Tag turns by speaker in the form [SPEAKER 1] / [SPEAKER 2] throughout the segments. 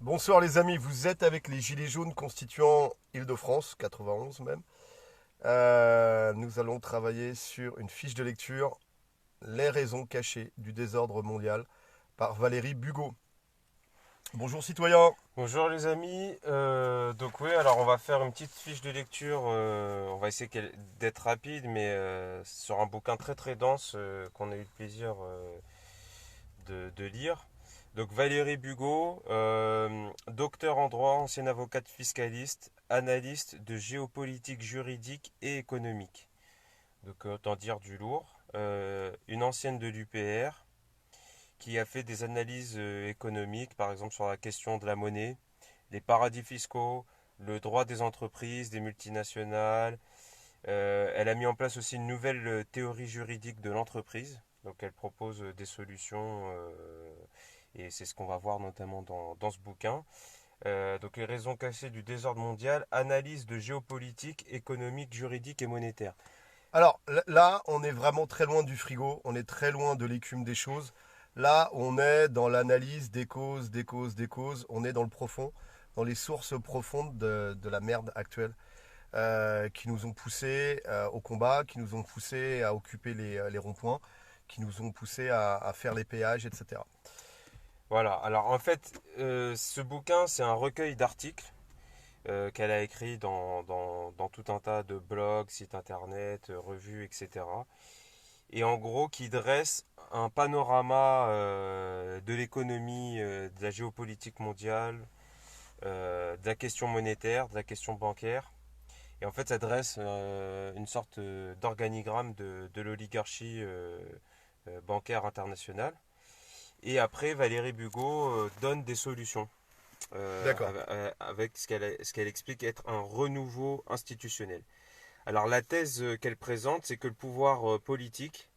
[SPEAKER 1] Bonsoir les amis, vous êtes avec les Gilets jaunes constituant Île-de-France, 91 même. Nous allons travailler sur une fiche de lecture, Les raisons cachées du désordre mondial, par Valérie Bugeaud. Bonjour citoyens.
[SPEAKER 2] Bonjour les amis. Donc oui, alors on va faire une petite fiche de lecture. On va essayer d'être rapide, mais sur un bouquin très très dense qu'on a eu le plaisir de lire. Donc Valérie Bugeaud, docteur en droit, ancienne avocate fiscaliste, analyste de géopolitique juridique et économique. Donc autant dire du lourd. Une ancienne de l'UPR qui a fait des analyses économiques, par exemple sur la question de la monnaie, les paradis fiscaux, le droit des entreprises, des multinationales. Elle a mis en place aussi une nouvelle théorie juridique de l'entreprise. Donc elle propose des solutions et c'est ce qu'on va voir notamment dans ce bouquin. Donc les raisons cachées du désordre mondial, analyse de géopolitique, économique, juridique et monétaire.
[SPEAKER 1] Alors là, on est vraiment très loin du frigo, on est très loin de l'écume des choses. Là, on est dans l'analyse des causes, des causes, des causes. On est dans le profond, dans les sources profondes de la merde actuelle. Qui nous ont poussés au combat, qui nous ont poussés à occuper les ronds-points, qui nous ont poussés à faire les péages, etc.
[SPEAKER 2] Voilà, alors en fait, ce bouquin, c'est un recueil d'articles qu'elle a écrit dans tout un tas de blogs, sites internet, revues, etc. Et en gros, qui dresse un panorama de l'économie, de la géopolitique mondiale, de la question monétaire, de la question bancaire. Et en fait, ça dresse une sorte d'organigramme de l'oligarchie bancaire internationale. Et après, Valérie Bugeaud donne des solutions
[SPEAKER 1] D'accord.
[SPEAKER 2] avec ce qu'elle explique être un renouveau institutionnel. Alors la thèse qu'elle présente, c'est que le pouvoir politique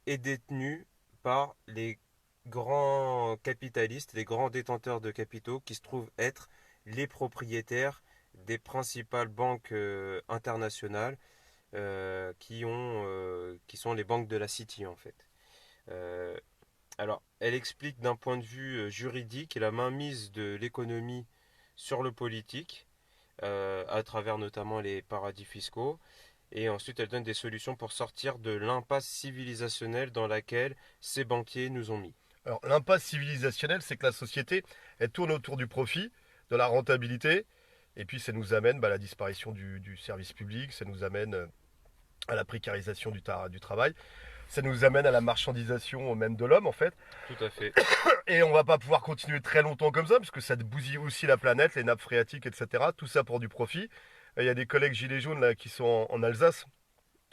[SPEAKER 2] est détenu par les grands capitalistes, les grands détenteurs de capitaux qui se trouvent être les propriétaires des principales banques internationales qui sont les banques de la City en fait. Euh, alors, elle explique d'un point de vue juridique la mainmise de l'économie sur le politique, à travers notamment les paradis fiscaux. Et ensuite, elle donne des solutions pour sortir de l'impasse civilisationnelle dans laquelle ces banquiers nous ont mis.
[SPEAKER 1] Alors, l'impasse civilisationnelle, c'est que la société, elle tourne autour du profit, de la rentabilité, et puis ça nous amène à la disparition du service public, ça nous amène à la précarisation du travail, ça nous amène à la marchandisation même de l'homme, en fait.
[SPEAKER 2] Tout à fait.
[SPEAKER 1] Et on va pas pouvoir continuer très longtemps comme ça, parce que ça bousille aussi la planète, les nappes phréatiques, etc. Tout ça pour du profit. Il y a des collègues gilets jaunes là, qui sont en Alsace,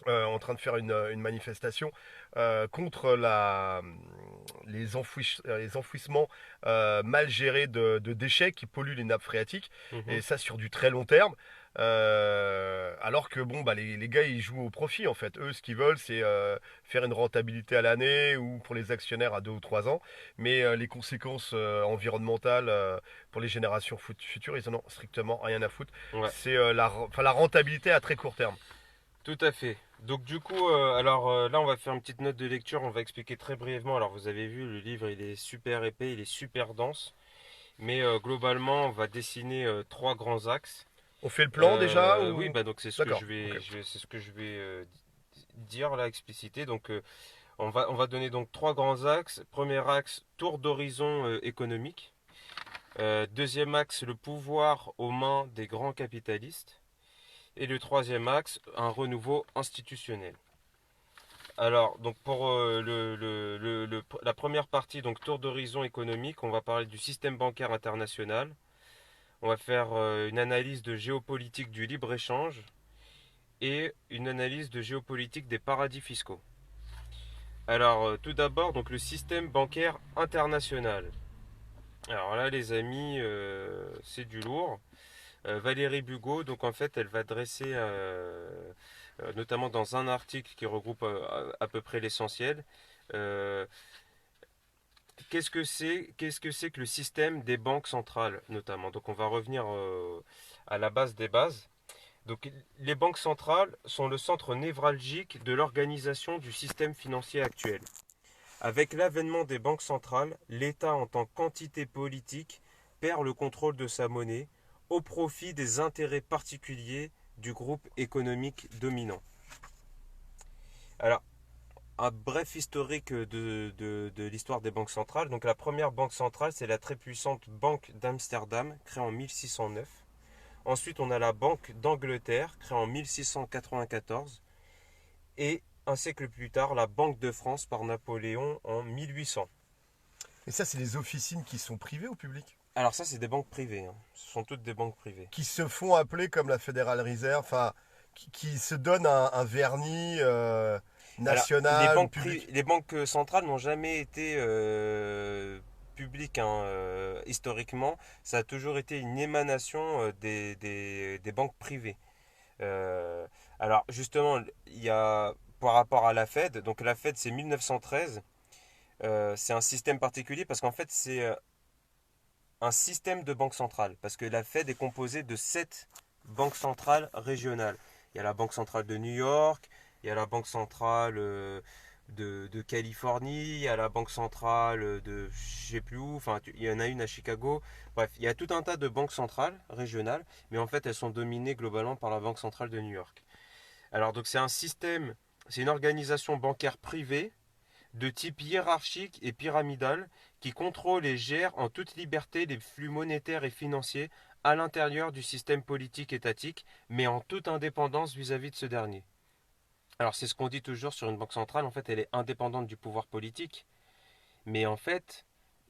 [SPEAKER 1] en train de faire une manifestation contre les enfouissements mal gérés de déchets qui polluent les nappes phréatiques, et
[SPEAKER 2] Mhm.
[SPEAKER 1] ça sur du très long terme. Alors que bon, les gars ils jouent au profit en fait. Eux, ce qu'ils veulent, c'est faire une rentabilité à l'année ou pour les actionnaires à 2 ou 3 ans. Mais les conséquences environnementales pour les générations futures, ils en ont strictement rien à foutre.
[SPEAKER 2] Ouais,
[SPEAKER 1] C'est la rentabilité à très court terme.
[SPEAKER 2] tout à fait. Donc du coup, là, on va faire une petite note de lecture. On va expliquer très brièvement. Alors, vous avez vu, le livre, il est super épais, il est super dense. Mais globalement, on va dessiner trois grands axes.
[SPEAKER 1] On fait le plan déjà
[SPEAKER 2] Oui,
[SPEAKER 1] ou...
[SPEAKER 2] bah donc c'est ce que
[SPEAKER 1] D'accord, ok.
[SPEAKER 2] c'est ce que je vais dire là, expliciter. Donc, on va donner donc trois grands axes. Premier axe, tour d'horizon économique. Deuxième axe, le pouvoir aux mains des grands capitalistes. Et le troisième axe, un renouveau institutionnel. Alors, donc pour la première partie, donc tour d'horizon économique, on va parler du système bancaire international. On va faire une analyse de géopolitique du libre-échange et une analyse de géopolitique des paradis fiscaux. Alors, tout d'abord, donc le système bancaire international. Alors là, les amis, c'est du lourd. Valérie Bugeaud, donc en fait, elle va dresser, notamment dans un article qui regroupe à peu près l'essentiel, euh, qu'est-ce que c'est que le système des banques centrales, notamment. Donc on va revenir à la base des bases. Donc les banques centrales sont le centre névralgique de l'organisation du système financier actuel. Avec l'avènement des banques centrales, l'État en tant qu'entité politique perd le contrôle de sa monnaie au profit des intérêts particuliers du groupe économique dominant. Alors, un bref historique de l'histoire des banques centrales. Donc la première banque centrale, c'est la très puissante Banque d'Amsterdam, créée en 1609. Ensuite, on a la Banque d'Angleterre, créée en 1694. Et un siècle plus tard, la Banque de France par Napoléon en 1800.
[SPEAKER 1] Et ça, c'est les officines qui sont privées ou publiques?
[SPEAKER 2] Alors ça, c'est des banques privées, hein. Ce sont toutes des banques privées.
[SPEAKER 1] Qui se font appeler comme la Federal Reserve, enfin, qui se donnent un vernis
[SPEAKER 2] Alors,
[SPEAKER 1] national ou public.
[SPEAKER 2] les banques centrales n'ont jamais été publiques, hein, historiquement. Ça a toujours été une émanation des banques privées. Euh, alors justement, il y a par rapport à la Fed, donc la Fed c'est 1913, c'est un système particulier parce qu'en fait c'est un système de banque centrale, parce que la Fed est composée de 7 banques centrales régionales. Il y a la Banque centrale de New York, il y a la Banque centrale de Californie, il y a la Banque centrale de je sais plus où, enfin il y en a une à Chicago. Bref, il y a tout un tas de banques centrales régionales, mais en fait elles sont dominées globalement par la Banque centrale de New York. Alors donc c'est un système, c'est une organisation bancaire privée de type hiérarchique et pyramidal qui contrôle et gère en toute liberté les flux monétaires et financiers à l'intérieur du système politique étatique, mais en toute indépendance vis-à-vis de ce dernier. Alors c'est ce qu'on dit toujours sur une banque centrale, en fait elle est indépendante du pouvoir politique, mais en fait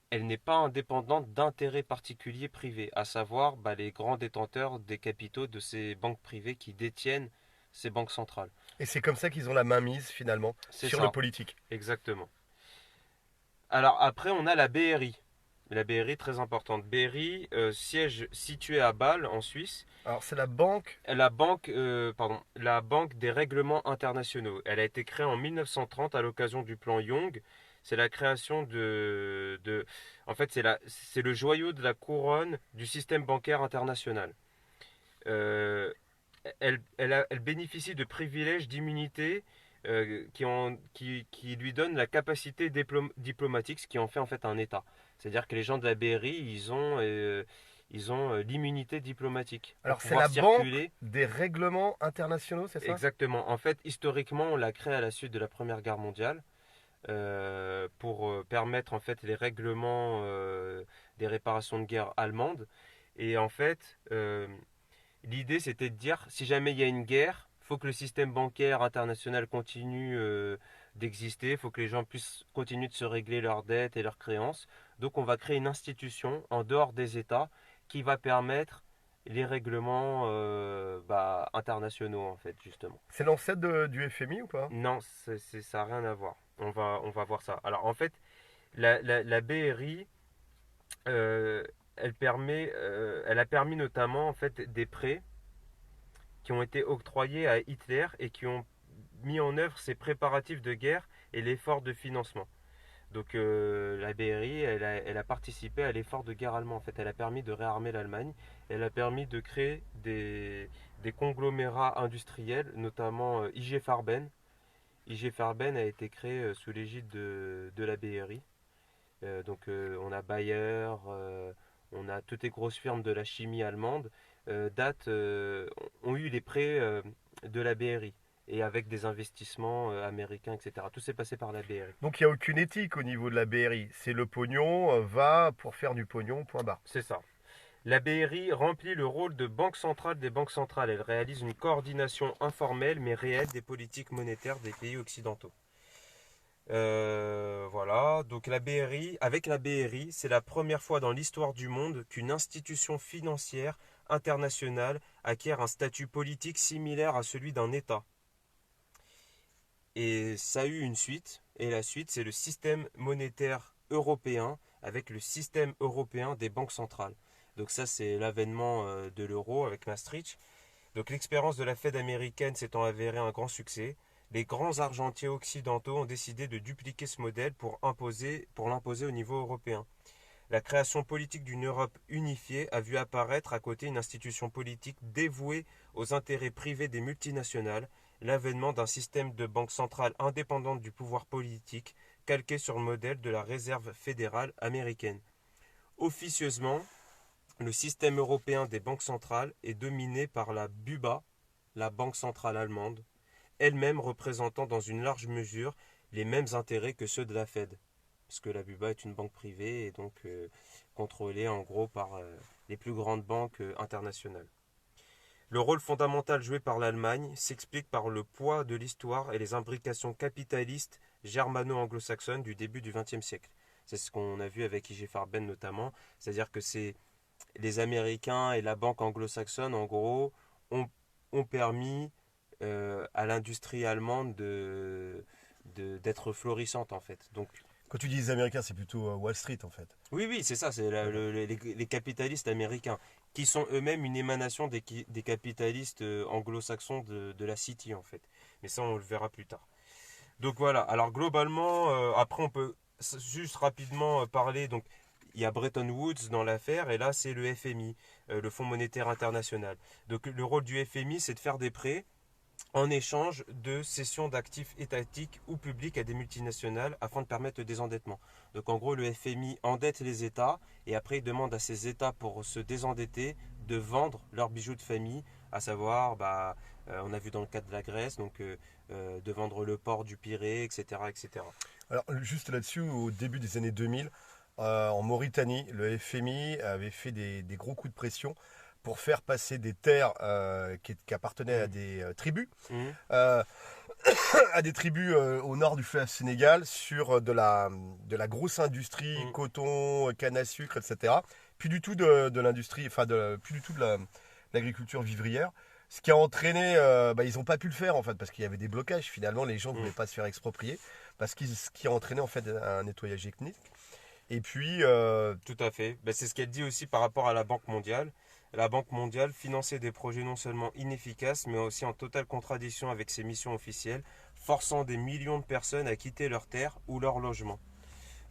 [SPEAKER 2] elle n'est pas indépendante d'intérêts particuliers privés, à savoir les grands détenteurs des capitaux de ces banques privées qui détiennent ces banques centrales.
[SPEAKER 1] Et c'est comme ça qu'ils ont la main mise finalement
[SPEAKER 2] C'est
[SPEAKER 1] sur le
[SPEAKER 2] ça,
[SPEAKER 1] politique.
[SPEAKER 2] exactement. Alors après, on a la BRI. La BRI, très importante. BRI, siège situé à Bâle, en Suisse.
[SPEAKER 1] Alors c'est la banque.
[SPEAKER 2] La banque des règlements internationaux. Elle a été créée en 1930 à l'occasion du plan Young. C'est la création en fait, c'est le joyau de la couronne du système bancaire international. Euh, elle bénéficie de privilèges, d'immunités qui lui donnent la capacité diplomatique, ce qui en fait un État. C'est-à-dire que les gens de la BRI, ils ont l'immunité diplomatique pour
[SPEAKER 1] Alors c'est
[SPEAKER 2] pouvoir
[SPEAKER 1] la banque
[SPEAKER 2] circuler.
[SPEAKER 1] des règlements internationaux, c'est ça?
[SPEAKER 2] Exactement. En fait, historiquement, on l'a créée à la suite de la Première Guerre mondiale pour permettre en fait les règlements des réparations de guerre allemandes. Et en fait, l'idée, c'était de dire, si jamais il y a une guerre, il faut que le système bancaire international continue d'exister, il faut que les gens puissent continuer de se régler leurs dettes et leurs créances. Donc on va créer une institution en dehors des États qui va permettre les règlements internationaux, en fait, justement.
[SPEAKER 1] C'est l'ancêtre du FMI ou pas?
[SPEAKER 2] Non, ça n'a rien à voir. On va voir ça. Alors en fait, la BRI, euh, elle a permis notamment en fait des prêts qui ont été octroyés à Hitler et qui ont mis en œuvre ses préparatifs de guerre et l'effort de financement. Donc la BRI, elle a participé à l'effort de guerre allemand. En fait, elle a permis de réarmer l'Allemagne. Elle a permis de créer des conglomérats industriels, notamment IG Farben. IG Farben a été créé sous l'égide de la BRI. On a Bayer, on a toutes les grosses firmes de la chimie allemande ont eu les prêts de la BRI et avec des investissements américains, etc. Tout s'est passé par la BRI.
[SPEAKER 1] Donc il n'y a aucune éthique au niveau de la BRI. C'est le pognon va pour faire du pognon, point barre.
[SPEAKER 2] C'est ça. La BRI remplit le rôle de banque centrale des banques centrales. Elle réalise une coordination informelle mais réelle des politiques monétaires des pays occidentaux. Voilà, donc avec la BRI, c'est la première fois dans l'histoire du monde qu'une institution financière internationale acquiert un statut politique similaire à celui d'un État. Et ça a eu une suite, et la suite, c'est le système monétaire européen avec le système européen des banques centrales. Donc ça, c'est l'avènement de l'euro avec Maastricht. Donc l'expérience de la Fed américaine s'étant avérée un grand succès, les grands argentiers occidentaux ont décidé de dupliquer ce modèle pour l'imposer au niveau européen. La création politique d'une Europe unifiée a vu apparaître à côté une institution politique dévouée aux intérêts privés des multinationales, l'avènement d'un système de banque centrale indépendante du pouvoir politique, calqué sur le modèle de la Réserve fédérale américaine. Officieusement, le système européen des banques centrales est dominé par la BUBA, la Banque centrale allemande, elle-même représentant dans une large mesure les mêmes intérêts que ceux de la Fed, parce que la BUBA est une banque privée et donc contrôlée en gros par les plus grandes banques internationales. Le rôle fondamental joué par l'Allemagne s'explique par le poids de l'histoire et les imbrications capitalistes germano-anglo-saxonnes du début du XXe siècle. C'est ce qu'on a vu avec I.G. Farben notamment, c'est-à-dire que c'est les Américains et la banque anglo-saxonne, en gros, ont permis à l'industrie allemande d'être florissante, en fait. Donc,
[SPEAKER 1] Quand tu dis les Américains, c'est plutôt Wall Street en fait.
[SPEAKER 2] oui, c'est ça, c'est
[SPEAKER 1] D'accord.
[SPEAKER 2] les capitalistes américains, qui sont eux-mêmes une émanation des capitalistes anglo-saxons de la City, en fait. Mais ça, on le verra plus tard. Donc voilà, alors globalement, après on peut juste rapidement parler, donc il y a Bretton Woods dans l'affaire, et là c'est le FMI, le Fonds monétaire international. Donc le rôle du FMI, c'est de faire des prêts en échange de cessions d'actifs étatiques ou publics à des multinationales afin de permettre le désendettement. Donc en gros, le FMI endette les États et après il demande à ces États pour se désendetter de vendre leurs bijoux de famille, à savoir, on a vu dans le cas de la Grèce, donc de vendre le port du Pirée, etc., etc.
[SPEAKER 1] Alors juste là-dessus, au début des années 2000, en Mauritanie, le FMI avait fait des gros coups de pression pour faire passer des terres qui appartenaient à
[SPEAKER 2] Mhm.
[SPEAKER 1] des tribus,
[SPEAKER 2] Mhm.
[SPEAKER 1] euh, à des tribus au nord du fleuve Sénégal sur de la grosse industrie,
[SPEAKER 2] Mhm.
[SPEAKER 1] coton, canne à sucre, etc. Plus du tout de l'industrie, enfin plus du tout de l'agriculture vivrière. Ce qui a entraîné, ils n'ont pas pu le faire en fait parce qu'il y avait des blocages. Finalement, les gens ne voulaient
[SPEAKER 2] Mhm.
[SPEAKER 1] pas se faire exproprier ce qui a entraîné en fait un nettoyage ethnique. Et puis,
[SPEAKER 2] Tout à fait. Ben, c'est ce qu'elle dit aussi par rapport à la Banque mondiale. La Banque mondiale finançait des projets non seulement inefficaces, mais aussi en totale contradiction avec ses missions officielles, forçant des millions de personnes à quitter leurs terres ou leur logement.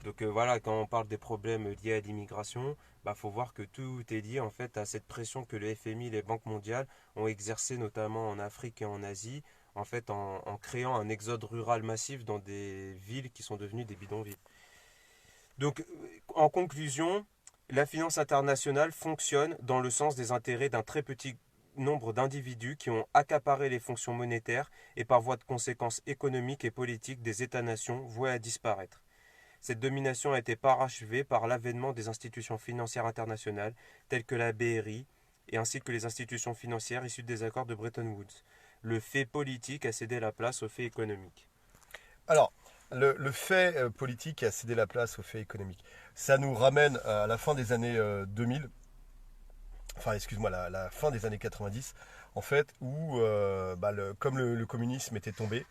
[SPEAKER 2] Donc voilà, quand on parle des problèmes liés à l'immigration, faut voir que tout est lié en fait à cette pression que le FMI et les banques mondiales ont exercée notamment en Afrique et en Asie, en fait en créant un exode rural massif dans des villes qui sont devenues des bidonvilles. Donc, en conclusion, la finance internationale fonctionne dans le sens des intérêts d'un très petit nombre d'individus qui ont accaparé les fonctions monétaires et par voie de conséquences économiques et politiques des États-nations voués à disparaître. Cette domination a été parachevée par l'avènement des institutions financières internationales telles que la BRI et ainsi que les institutions financières issues des accords de Bretton Woods. Le fait politique a cédé la place au fait économique.
[SPEAKER 1] alors, le fait politique a cédé la place au fait économique. Ça nous ramène à la fin des années 2000, enfin excuse-moi, la fin des années 90, en fait, où comme le communisme était tombé,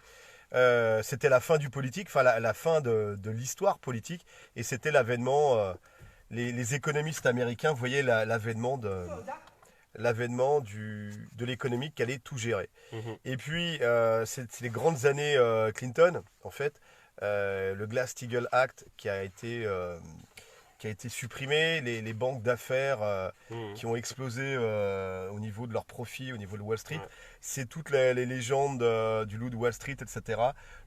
[SPEAKER 1] c'était la fin du politique, enfin la fin de l'histoire politique, et c'était l'avènement, les économistes américains voyaient l'avènement de l'économique qui allait tout gérer.
[SPEAKER 2] Mhm.
[SPEAKER 1] Et puis, c'est les grandes années Clinton, en fait, le Glass-Steagall Act qui a été supprimé, les banques d'affaires
[SPEAKER 2] Mhm.
[SPEAKER 1] qui ont explosé au niveau de leurs profits, au niveau de Wall Street.
[SPEAKER 2] Ouais.
[SPEAKER 1] C'est toutes les légendes du loup de Wall Street, etc.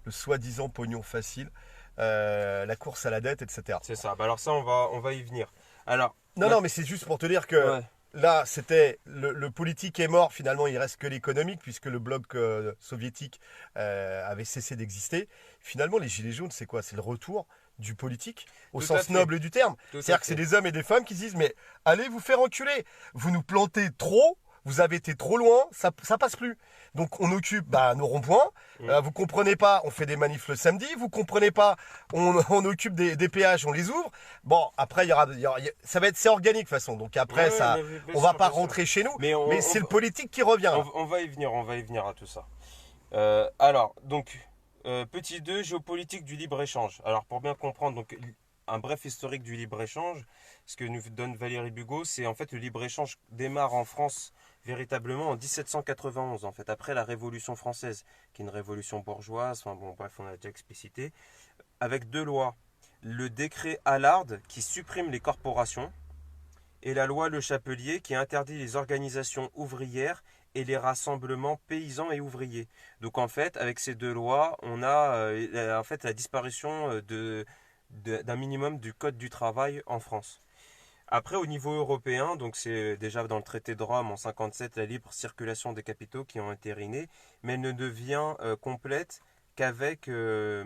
[SPEAKER 1] Le soi-disant pognon facile, la course à la dette, etc.
[SPEAKER 2] C'est ça. Alors ça, on va y venir. Alors,
[SPEAKER 1] Non, non, mais c'est juste pour te dire que
[SPEAKER 2] ouais.
[SPEAKER 1] là, c'était le politique est mort. Finalement, il reste que l'économique, puisque le bloc soviétique avait cessé d'exister. Finalement, les gilets jaunes, c'est quoi? C'est le retour du politique au
[SPEAKER 2] Tout à
[SPEAKER 1] sens
[SPEAKER 2] fait.
[SPEAKER 1] noble du terme.
[SPEAKER 2] Tout à
[SPEAKER 1] C'est-à-dire que c'est
[SPEAKER 2] fait.
[SPEAKER 1] des hommes et des femmes qui se disent, mais allez vous faire enculer. Vous nous plantez trop. Vous avez été trop loin, ça passe plus. Donc on occupe nos ronds-points.
[SPEAKER 2] Mm.
[SPEAKER 1] Vous comprenez pas, on fait des manifs le samedi. Vous comprenez pas, on occupe des péages, on les ouvre. Bon, après ça va être c'est organique de toute façon. Donc
[SPEAKER 2] Ouais,
[SPEAKER 1] après
[SPEAKER 2] ouais,
[SPEAKER 1] ça,
[SPEAKER 2] bien
[SPEAKER 1] on va
[SPEAKER 2] sûr,
[SPEAKER 1] pas
[SPEAKER 2] bien sûr.
[SPEAKER 1] rentrer chez nous.
[SPEAKER 2] Mais
[SPEAKER 1] Mais c'est le politique qui revient là.
[SPEAKER 2] on va y venir, on va y venir à tout ça. Alors, donc, petit 2, géopolitique du libre-échange. Alors, pour bien comprendre, donc, un bref historique du libre-échange, ce que nous donne Valérie Bugeaud, c'est en fait le libre-échange démarre en France véritablement en 1791, en fait, après la Révolution française, qui est une révolution bourgeoise, enfin bon, bref, on a déjà explicité, avec deux lois. Le décret Allard qui supprime les corporations et la loi Le Chapelier qui interdit les organisations ouvrières et les rassemblements paysans et ouvriers. Donc en fait, avec ces deux lois, on a en fait la disparition d'un minimum du code du travail en France. Après, au niveau européen, donc c'est déjà dans le traité de Rome en 57 la libre circulation des capitaux qui ont entériné, mais elle ne devient complète qu'avec la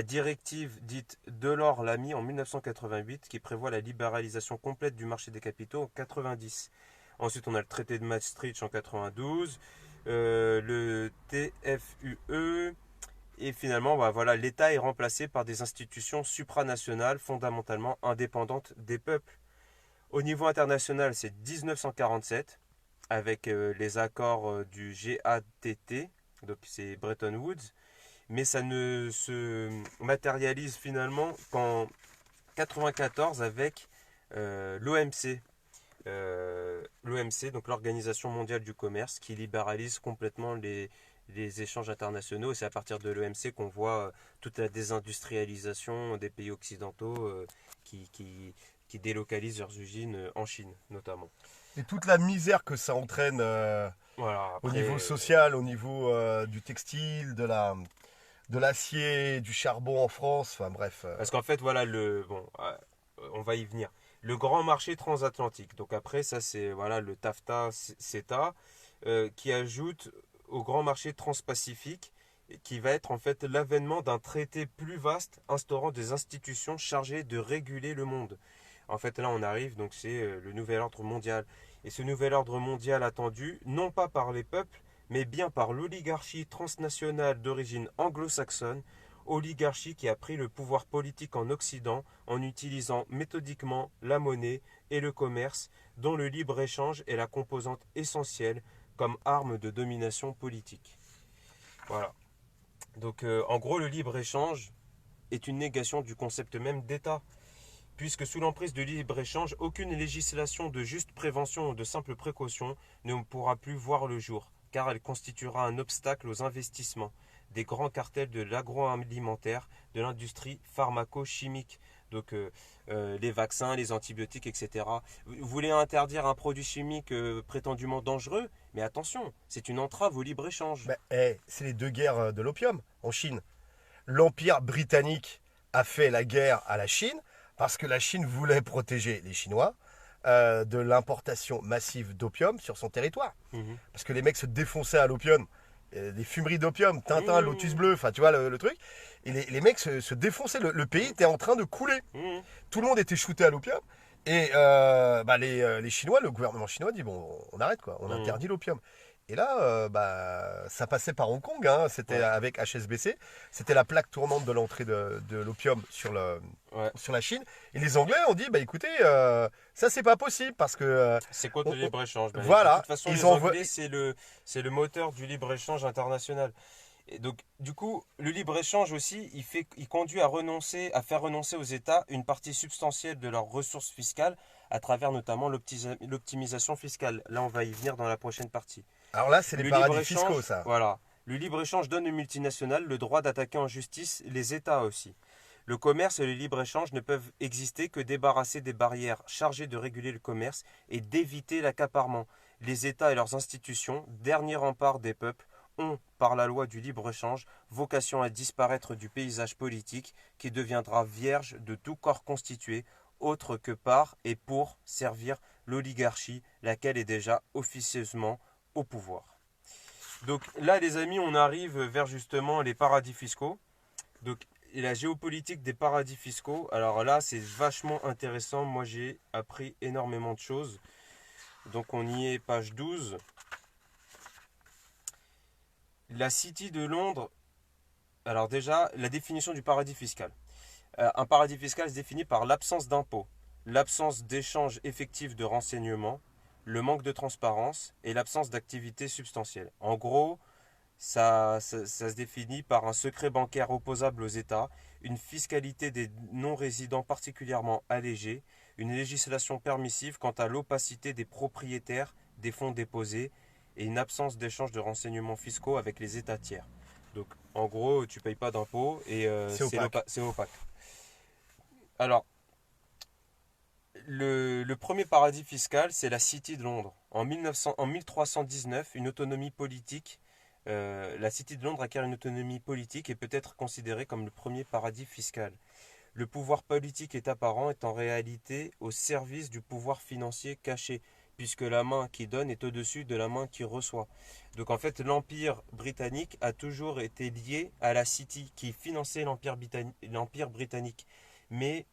[SPEAKER 2] directive dite Delors-Lamy en 1988 qui prévoit la libéralisation complète du marché des capitaux en 90. Ensuite, on a le traité de Maastricht en 92, le TFUE, et finalement, bah, voilà, l'État est remplacé par des institutions supranationales fondamentalement indépendantes des peuples. Au niveau international, c'est 1947 avec les accords du GATT, donc c'est Bretton Woods, mais ça ne se matérialise finalement qu'en 94 avec l'OMC. L'OMC, donc l'Organisation mondiale du commerce, qui libéralise complètement les échanges internationaux. Et c'est à partir de l'OMC qu'on voit toute la désindustrialisation des pays occidentaux qui délocalisent leurs usines en Chine, notamment.
[SPEAKER 1] Et toute la misère que ça entraîne
[SPEAKER 2] Voilà,
[SPEAKER 1] au
[SPEAKER 2] après,
[SPEAKER 1] niveau social, au niveau du textile, de l'acier, du charbon en France, enfin bref.
[SPEAKER 2] parce qu'en fait, voilà, on va y venir. Le grand marché transatlantique. Donc après, ça c'est voilà le TAFTA, CETA, qui ajoute au grand marché transpacifique, qui va être en fait l'avènement d'un traité plus vaste instaurant des institutions chargées de réguler le monde. En fait, là, on arrive, donc c'est le nouvel ordre mondial. Et ce nouvel ordre mondial attendu, non pas par les peuples, mais bien par l'oligarchie transnationale d'origine anglo-saxonne, oligarchie qui a pris le pouvoir politique en Occident en utilisant méthodiquement la monnaie et le commerce, dont le libre-échange est la composante essentielle comme arme de domination politique. Voilà. Donc en gros, le libre-échange est une négation du concept même d'État, puisque sous l'emprise de libre-échange, aucune législation de juste prévention ou de simple précaution ne pourra plus voir le jour, car elle constituera un obstacle aux investissements des grands cartels de l'agroalimentaire, de l'industrie pharmaco-chimique, donc les vaccins, les antibiotiques, etc. Vous voulez interdire un produit chimique prétendument dangereux, mais attention, c'est une entrave au libre-échange.
[SPEAKER 1] Ben, c'est les deux guerres de l'opium en Chine. L'Empire britannique a fait la guerre à la Chine parce que la Chine voulait protéger les Chinois de l'importation massive d'opium sur son territoire.
[SPEAKER 2] Mhm.
[SPEAKER 1] Parce que les mecs se défonçaient à l'opium, des fumeries d'opium, Tintin, Lotus
[SPEAKER 2] Mmh.
[SPEAKER 1] Bleu, enfin tu vois le truc. Et les mecs se défonçaient, le pays était en train de couler.
[SPEAKER 2] Mmh.
[SPEAKER 1] Tout le monde était shooté à l'opium. Et bah, les Chinois, le gouvernement chinois dit bon, on arrête quoi, on
[SPEAKER 2] Mmh.
[SPEAKER 1] interdit l'opium. Et là, bah, ça passait par Hong Kong, hein, c'était
[SPEAKER 2] Ouais,
[SPEAKER 1] avec HSBC, c'était la plaque tournante de l'entrée de l'opium
[SPEAKER 2] ouais.
[SPEAKER 1] sur la Chine. Et les Anglais ont dit, bah écoutez, ça c'est pas possible parce que
[SPEAKER 2] C'est contre
[SPEAKER 1] on-
[SPEAKER 2] le
[SPEAKER 1] on-
[SPEAKER 2] libre-échange. Ben, de
[SPEAKER 1] voilà,
[SPEAKER 2] toute façon,
[SPEAKER 1] ils
[SPEAKER 2] les
[SPEAKER 1] envoient.
[SPEAKER 2] Anglais, c'est le moteur du libre-échange international. Et donc, du coup, le libre-échange aussi, il conduit à faire renoncer aux États une partie substantielle de leurs ressources fiscales à travers notamment l'optimisation fiscale. Là, on va y venir dans la prochaine partie.
[SPEAKER 1] Alors là, c'est les
[SPEAKER 2] Le
[SPEAKER 1] paradis fiscaux,
[SPEAKER 2] libre-échange,
[SPEAKER 1] ça.
[SPEAKER 2] voilà. Le libre-échange donne aux multinationales le droit d'attaquer en justice les États aussi. Le commerce et le libre-échange ne peuvent exister que débarrassés des barrières chargées de réguler le commerce et d'éviter l'accaparement. Les États et leurs institutions, dernier rempart des peuples, ont, par la loi du libre-échange, vocation à disparaître du paysage politique qui deviendra vierge de tout corps constitué, autre que par et pour servir l'oligarchie, laquelle est déjà officieusement au pouvoir. Donc là, les amis, on arrive vers justement les paradis fiscaux. Donc et la géopolitique des paradis fiscaux. Alors là, c'est vachement intéressant. Moi, j'ai appris énormément de choses. Donc on y est, page 12. La City de Londres. Alors déjà, la définition du paradis fiscal. Un paradis fiscal se définit par l'absence d'impôts, l'absence d'échange effectif de renseignements, le manque de transparence et l'absence d'activité substantielle. En gros, ça se définit par un secret bancaire opposable aux États, une fiscalité des non-résidents particulièrement allégée, une législation permissive quant à l'opacité des propriétaires des fonds déposés et une absence d'échange de renseignements fiscaux avec les États tiers. Donc en gros, tu ne payes pas d'impôts et
[SPEAKER 1] C'est opaque.
[SPEAKER 2] c'est opaque. Alors, le premier paradis fiscal, c'est la City de Londres. En 1319, une autonomie politique la City de Londres acquiert une autonomie politique et peut être considérée comme le premier paradis fiscal. Le pouvoir politique est apparent, est en réalité au service du pouvoir financier caché, puisque la main qui donne est au-dessus de la main qui reçoit. Donc en fait, l'Empire britannique a toujours été lié à la City, qui finançait l'Empire britannique. Mais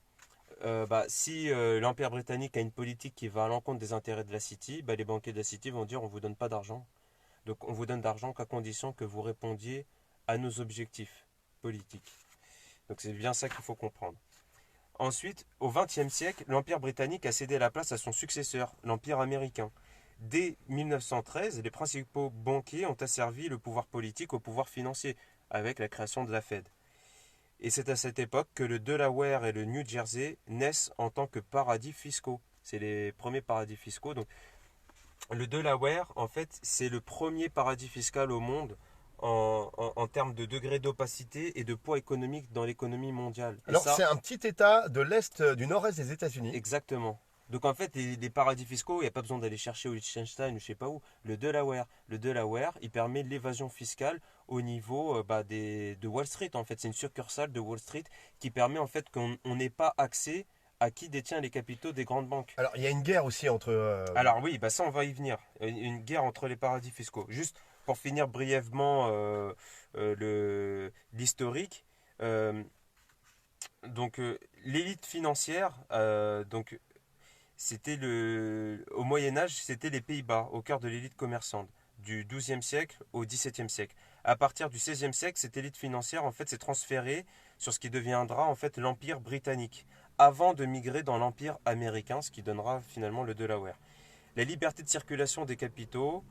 [SPEAKER 2] si l'Empire britannique a une politique qui va à l'encontre des intérêts de la City, les banquiers de la City vont dire on ne vous donne pas d'argent. Donc on vous donne d'argent qu'à condition que vous répondiez à nos objectifs politiques. Donc c'est bien ça qu'il faut comprendre. Ensuite, au XXe siècle, l'Empire britannique a cédé la place à son successeur, l'Empire américain. Dès 1913, les principaux banquiers ont asservi le pouvoir politique au pouvoir financier, avec la création de la Fed. Et c'est à cette époque que le Delaware et le New Jersey naissent en tant que paradis fiscaux. C'est les premiers paradis fiscaux. Donc, le Delaware, en fait, c'est le premier paradis fiscal au monde en termes de degré d'opacité et de poids économique dans l'économie mondiale. Et
[SPEAKER 1] Alors,
[SPEAKER 2] ça,
[SPEAKER 1] c'est un petit État de l'Est, du Nord-Est des États-Unis.
[SPEAKER 2] exactement. Donc en fait, les paradis fiscaux, il n'y a pas besoin d'aller chercher au Liechtenstein ou je sais pas où. Le Delaware, il permet l'évasion fiscale au niveau de Wall Street. En fait, c'est une succursale de Wall Street qui permet en fait qu'on n'ait pas accès à qui détient les capitaux des grandes banques.
[SPEAKER 1] Alors, il y a une guerre aussi entre.
[SPEAKER 2] Alors oui, ça on va y venir. Une guerre entre les paradis fiscaux. Juste pour finir brièvement l'historique. euh, l'élite financière, au Moyen Âge, c'était les Pays-Bas, au cœur de l'élite commerçante, du XIIe siècle au XVIIe siècle. À partir du XVIe siècle, cette élite financière en fait s'est transférée sur ce qui deviendra en fait l'Empire britannique, avant de migrer dans l'Empire américain, ce qui donnera finalement le Delaware. La liberté de circulation des capitaux,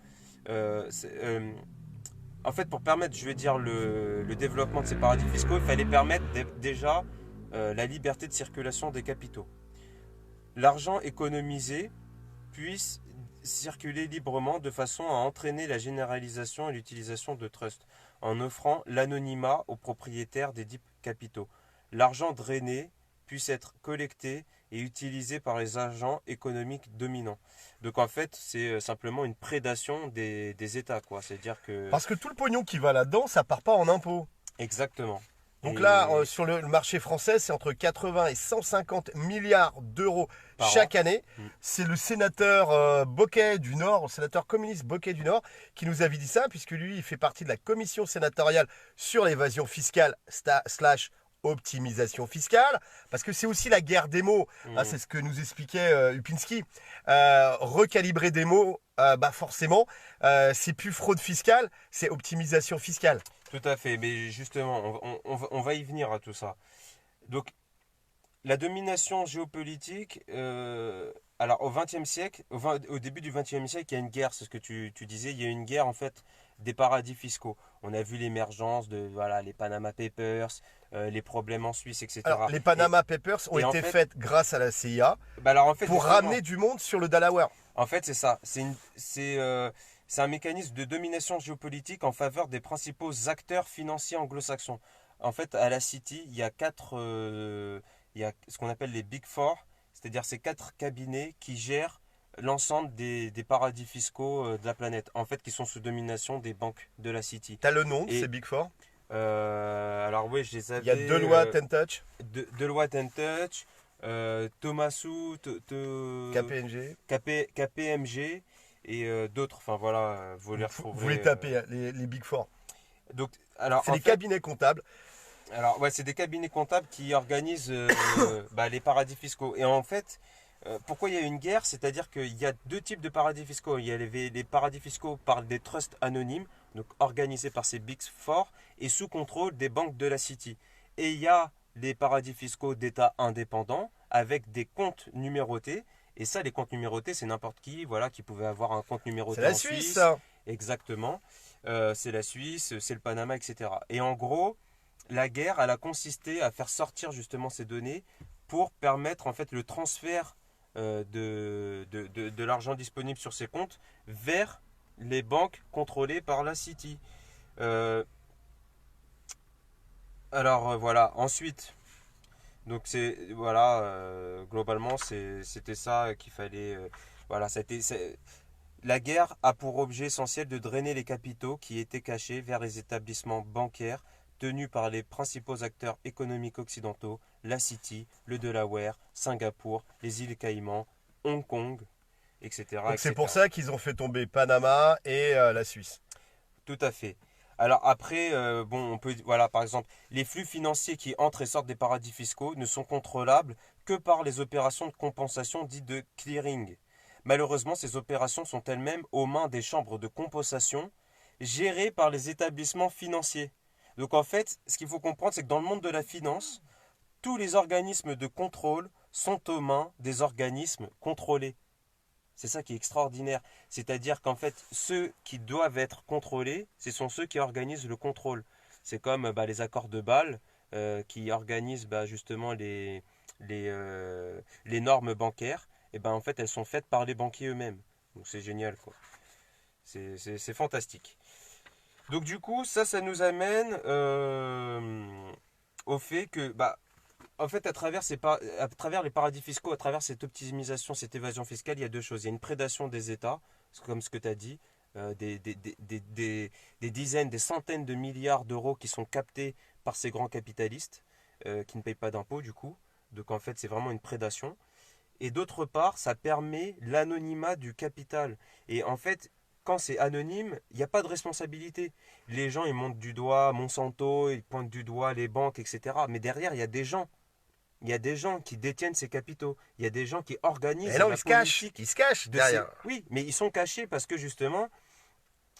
[SPEAKER 2] en fait, pour permettre, je vais dire, le développement de ces paradis fiscaux, il fallait permettre déjà la liberté de circulation des capitaux. L'argent économisé puisse circuler librement de façon à entraîner la généralisation et l'utilisation de trusts, en offrant l'anonymat aux propriétaires des dits capitaux. L'argent drainé puisse être collecté et utilisé par les agents économiques dominants. Donc en fait, c'est simplement une prédation des États, quoi. C'est-à-dire que...
[SPEAKER 1] Parce que tout le pognon qui va là-dedans, ça part pas en impôts.
[SPEAKER 2] Exactement.
[SPEAKER 1] Donc
[SPEAKER 2] Et
[SPEAKER 1] là, sur le marché français, c'est entre 80 et 150 milliards d'euros
[SPEAKER 2] par
[SPEAKER 1] chaque
[SPEAKER 2] an.
[SPEAKER 1] année.
[SPEAKER 2] Mm.
[SPEAKER 1] C'est le sénateur Bocquet du Nord, le sénateur communiste Bocquet du Nord, qui nous avait dit ça, puisque lui, il fait partie de la commission sénatoriale sur l'évasion fiscale slash optimisation fiscale, parce que c'est aussi la guerre des mots. Ah, c'est ce que nous expliquait Upinski. Recalibrer des mots, forcément, c'est plus fraude fiscale, c'est optimisation fiscale.
[SPEAKER 2] Tout à fait, mais justement, on va y venir à tout ça. Donc, la domination géopolitique, alors au XXe siècle, au début du XXe siècle, il y a une guerre, c'est ce que tu disais, il y a une guerre en fait des paradis fiscaux. On a vu l'émergence de les Panama Papers, les problèmes en Suisse, etc.
[SPEAKER 1] Alors, les Panama Papers ont
[SPEAKER 2] et en
[SPEAKER 1] été
[SPEAKER 2] fait,
[SPEAKER 1] faites grâce à la CIA
[SPEAKER 2] alors en fait,
[SPEAKER 1] pour
[SPEAKER 2] justement,
[SPEAKER 1] ramener du monde sur le Delaware.
[SPEAKER 2] en fait, c'est ça. C'est un mécanisme de domination géopolitique en faveur des principaux acteurs financiers anglo-saxons. En fait, à la City, il y a ce qu'on appelle les Big Four, c'est-à-dire ces quatre cabinets qui gèrent l'ensemble des paradis fiscaux de la planète, en fait, qui sont sous domination des banques de la City.
[SPEAKER 1] T'as le nom de
[SPEAKER 2] Et
[SPEAKER 1] ces Big Four?
[SPEAKER 2] alors oui, je les
[SPEAKER 1] Il y a
[SPEAKER 2] avais.
[SPEAKER 1] Deloitte and Touch,
[SPEAKER 2] Deloitte and Touch, Thomasu,
[SPEAKER 1] KPMG.
[SPEAKER 2] KPMG et d'autres. Enfin voilà, vous les retrouverez.
[SPEAKER 1] Vous les tapez, les Big Four.
[SPEAKER 2] Donc, alors,
[SPEAKER 1] C'est
[SPEAKER 2] en
[SPEAKER 1] des
[SPEAKER 2] fait,
[SPEAKER 1] cabinets comptables.
[SPEAKER 2] alors ouais, c'est des cabinets comptables qui organisent les paradis fiscaux. Et en fait, pourquoi il y a une guerre? C'est-à-dire qu'il y a deux types de paradis fiscaux. Il y a les paradis fiscaux par des trusts anonymes, donc organisés par ces Big Four et sous contrôle des banques de la City. Et il y a les paradis fiscaux d'État indépendants avec des comptes numérotés. Et ça, les comptes numérotés, c'est n'importe qui, voilà, qui pouvait avoir un compte
[SPEAKER 1] C'est
[SPEAKER 2] numéroté
[SPEAKER 1] la
[SPEAKER 2] en
[SPEAKER 1] Suisse,
[SPEAKER 2] Suisse.
[SPEAKER 1] ça.
[SPEAKER 2] Exactement. C'est la Suisse, c'est le Panama, etc. Et en gros, la guerre, elle a consisté à faire sortir justement ces données pour permettre en fait le transfert de l'argent disponible sur ces comptes vers les banques contrôlées par la City. Euh, voilà. Ensuite, donc globalement c'était ça qu'il fallait. Voilà, la guerre a pour objet essentiel de drainer les capitaux qui étaient cachés vers les établissements bancaires tenus par les principaux acteurs économiques occidentaux, la City, le Delaware, Singapour, les îles Caïmans, Hong Kong, etc.
[SPEAKER 1] Donc c'est pour
[SPEAKER 2] etc.
[SPEAKER 1] ça qu'ils ont fait tomber Panama et la Suisse.
[SPEAKER 2] Tout à fait. Alors après, bon, on peut, voilà, par exemple, les flux financiers qui entrent et sortent des paradis fiscaux ne sont contrôlables que par les opérations de compensation dites de clearing. Malheureusement, ces opérations sont elles-mêmes aux mains des chambres de compensation gérées par les établissements financiers. Donc en fait, ce qu'il faut comprendre, c'est que dans le monde de la finance, tous les organismes de contrôle sont aux mains des organismes contrôlés. C'est ça qui est extraordinaire. C'est-à-dire qu'en fait, ceux qui doivent être contrôlés, ce sont ceux qui organisent le contrôle. C'est comme les accords de Bâle qui organisent justement les normes bancaires. Et ben en fait, elles sont faites par les banquiers eux-mêmes. Donc c'est génial, quoi. C'est fantastique. Donc du coup, ça nous amène au fait que en fait, à travers les paradis fiscaux, à travers cette optimisation, cette évasion fiscale, il y a deux choses. Il y a une prédation des États, comme ce que tu as dit, des dizaines, des centaines de milliards d'euros qui sont captés par ces grands capitalistes qui ne payent pas d'impôts du coup. Donc en fait, c'est vraiment une prédation. Et d'autre part, ça permet l'anonymat du capital. Et en fait, quand c'est anonyme, il n'y a pas de responsabilité. Les gens, ils montent du doigt Monsanto, ils pointent du doigt les banques, etc. Mais derrière, il y a des gens. Il y a des gens qui détiennent ces capitaux. Il y a des gens qui
[SPEAKER 1] Mais
[SPEAKER 2] organisent
[SPEAKER 1] non,
[SPEAKER 2] la
[SPEAKER 1] ils
[SPEAKER 2] politique
[SPEAKER 1] se cachent
[SPEAKER 2] de ces...
[SPEAKER 1] derrière.
[SPEAKER 2] Oui, mais ils sont cachés parce que justement,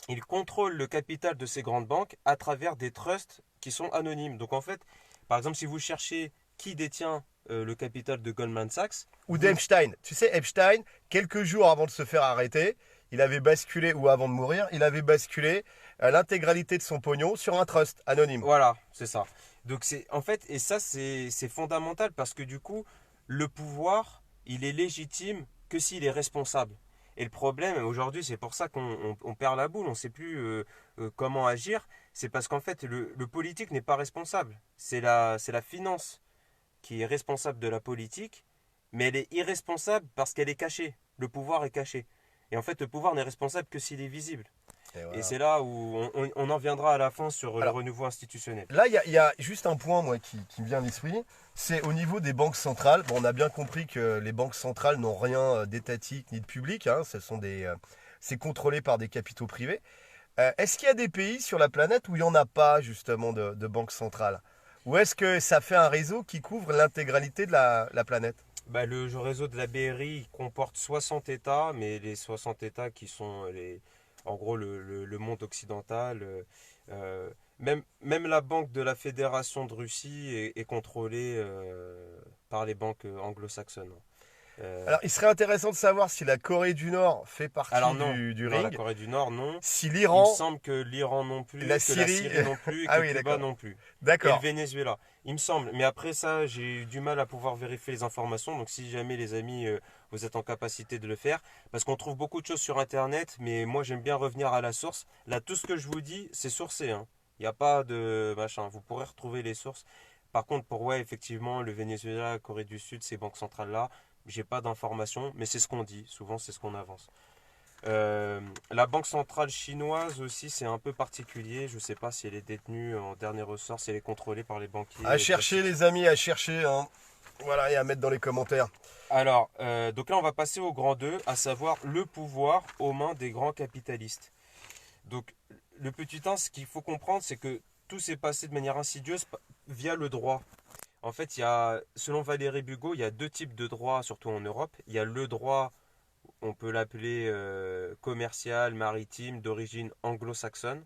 [SPEAKER 2] ils contrôlent le capital de ces grandes banques à travers des trusts qui sont anonymes. Donc en fait, par exemple, si vous cherchez qui détient le capital de Goldman Sachs,
[SPEAKER 1] Ou
[SPEAKER 2] vous...
[SPEAKER 1] d'Epstein. Tu sais, Epstein, quelques jours avant de se faire arrêter, il avait basculé, ou avant de mourir, il avait basculé l'intégralité de son pognon sur un trust anonyme.
[SPEAKER 2] Voilà, c'est ça. Donc c'est en fait, et ça c'est fondamental parce que du coup, le pouvoir, il est légitime que s'il est responsable. Et le problème aujourd'hui, c'est pour ça qu'on perd la boule, on ne sait plus comment agir. C'est parce qu'en fait, le politique n'est pas responsable. C'est la finance qui est responsable de la politique, mais elle est irresponsable parce qu'elle est cachée. Le pouvoir est caché. Et en fait, le pouvoir n'est responsable que s'il est visible.
[SPEAKER 1] Et
[SPEAKER 2] Et
[SPEAKER 1] voilà.
[SPEAKER 2] c'est là où on en viendra à la fin sur le
[SPEAKER 1] Alors,
[SPEAKER 2] renouveau institutionnel.
[SPEAKER 1] là, il y a juste un point, moi, qui me vient à l'esprit. C'est au niveau des banques centrales. Bon, on a bien compris que les banques centrales n'ont rien d'étatique ni de public. Hein. C'est contrôlé par des capitaux privés. Est-ce qu'il y a des pays sur la planète où il n'y en a pas, justement, de banque centrale? Ou est-ce que ça fait un réseau qui couvre l'intégralité de la planète?
[SPEAKER 2] Le réseau de la BRI comporte 60 États, mais les 60 États qui sont en gros le monde occidental. Même la banque de la Fédération de Russie est contrôlée par les banques anglo-saxonnes. Euh,
[SPEAKER 1] Alors, il serait intéressant de savoir si la Corée du Nord fait
[SPEAKER 2] alors
[SPEAKER 1] partie
[SPEAKER 2] non,
[SPEAKER 1] du
[SPEAKER 2] non, la
[SPEAKER 1] ring,
[SPEAKER 2] Corée du Nord non.
[SPEAKER 1] si
[SPEAKER 2] Il me
[SPEAKER 1] l'Iran,
[SPEAKER 2] semble que l'Iran non
[SPEAKER 1] la
[SPEAKER 2] plus, que la
[SPEAKER 1] Syrie.
[SPEAKER 2] Syrie non plus et
[SPEAKER 1] Ah
[SPEAKER 2] que
[SPEAKER 1] oui,
[SPEAKER 2] Cuba
[SPEAKER 1] d'accord.
[SPEAKER 2] non plus. Et le
[SPEAKER 1] D'accord.
[SPEAKER 2] Venezuela. Il me semble. Mais après ça, j'ai eu du mal à pouvoir vérifier les informations. Donc si jamais les amis, vous êtes en capacité de le faire. Parce qu'on trouve beaucoup de choses sur Internet. Mais moi, j'aime bien revenir à la source. Là, tout ce que je vous dis, c'est sourcé, hein. Il n'y a pas de machin. Vous pourrez retrouver les sources. Par contre, pour ouais, effectivement, le Venezuela, la Corée du Sud, ces banques centrales-là, j'ai pas d'informations. Mais c'est ce qu'on dit. Souvent, c'est ce qu'on avance. La banque centrale chinoise aussi, c'est un peu particulier. Je ne sais pas si elle est détenue en dernier ressort, si elle est contrôlée par les banquiers
[SPEAKER 1] À chercher,
[SPEAKER 2] classiques.
[SPEAKER 1] les amis, à chercher. Hein. Voilà, et à mettre dans les commentaires.
[SPEAKER 2] Alors, donc là, on va passer au grand 2, à savoir le pouvoir aux mains des grands capitalistes. Donc, le petit 1, ce qu'il faut comprendre, c'est que tout s'est passé de manière insidieuse via le droit. En fait, selon Valérie Bugeaud, il y a deux types de droits, surtout en Europe. Il y a le droit, on peut l'appeler commercial, maritime, d'origine anglo-saxonne,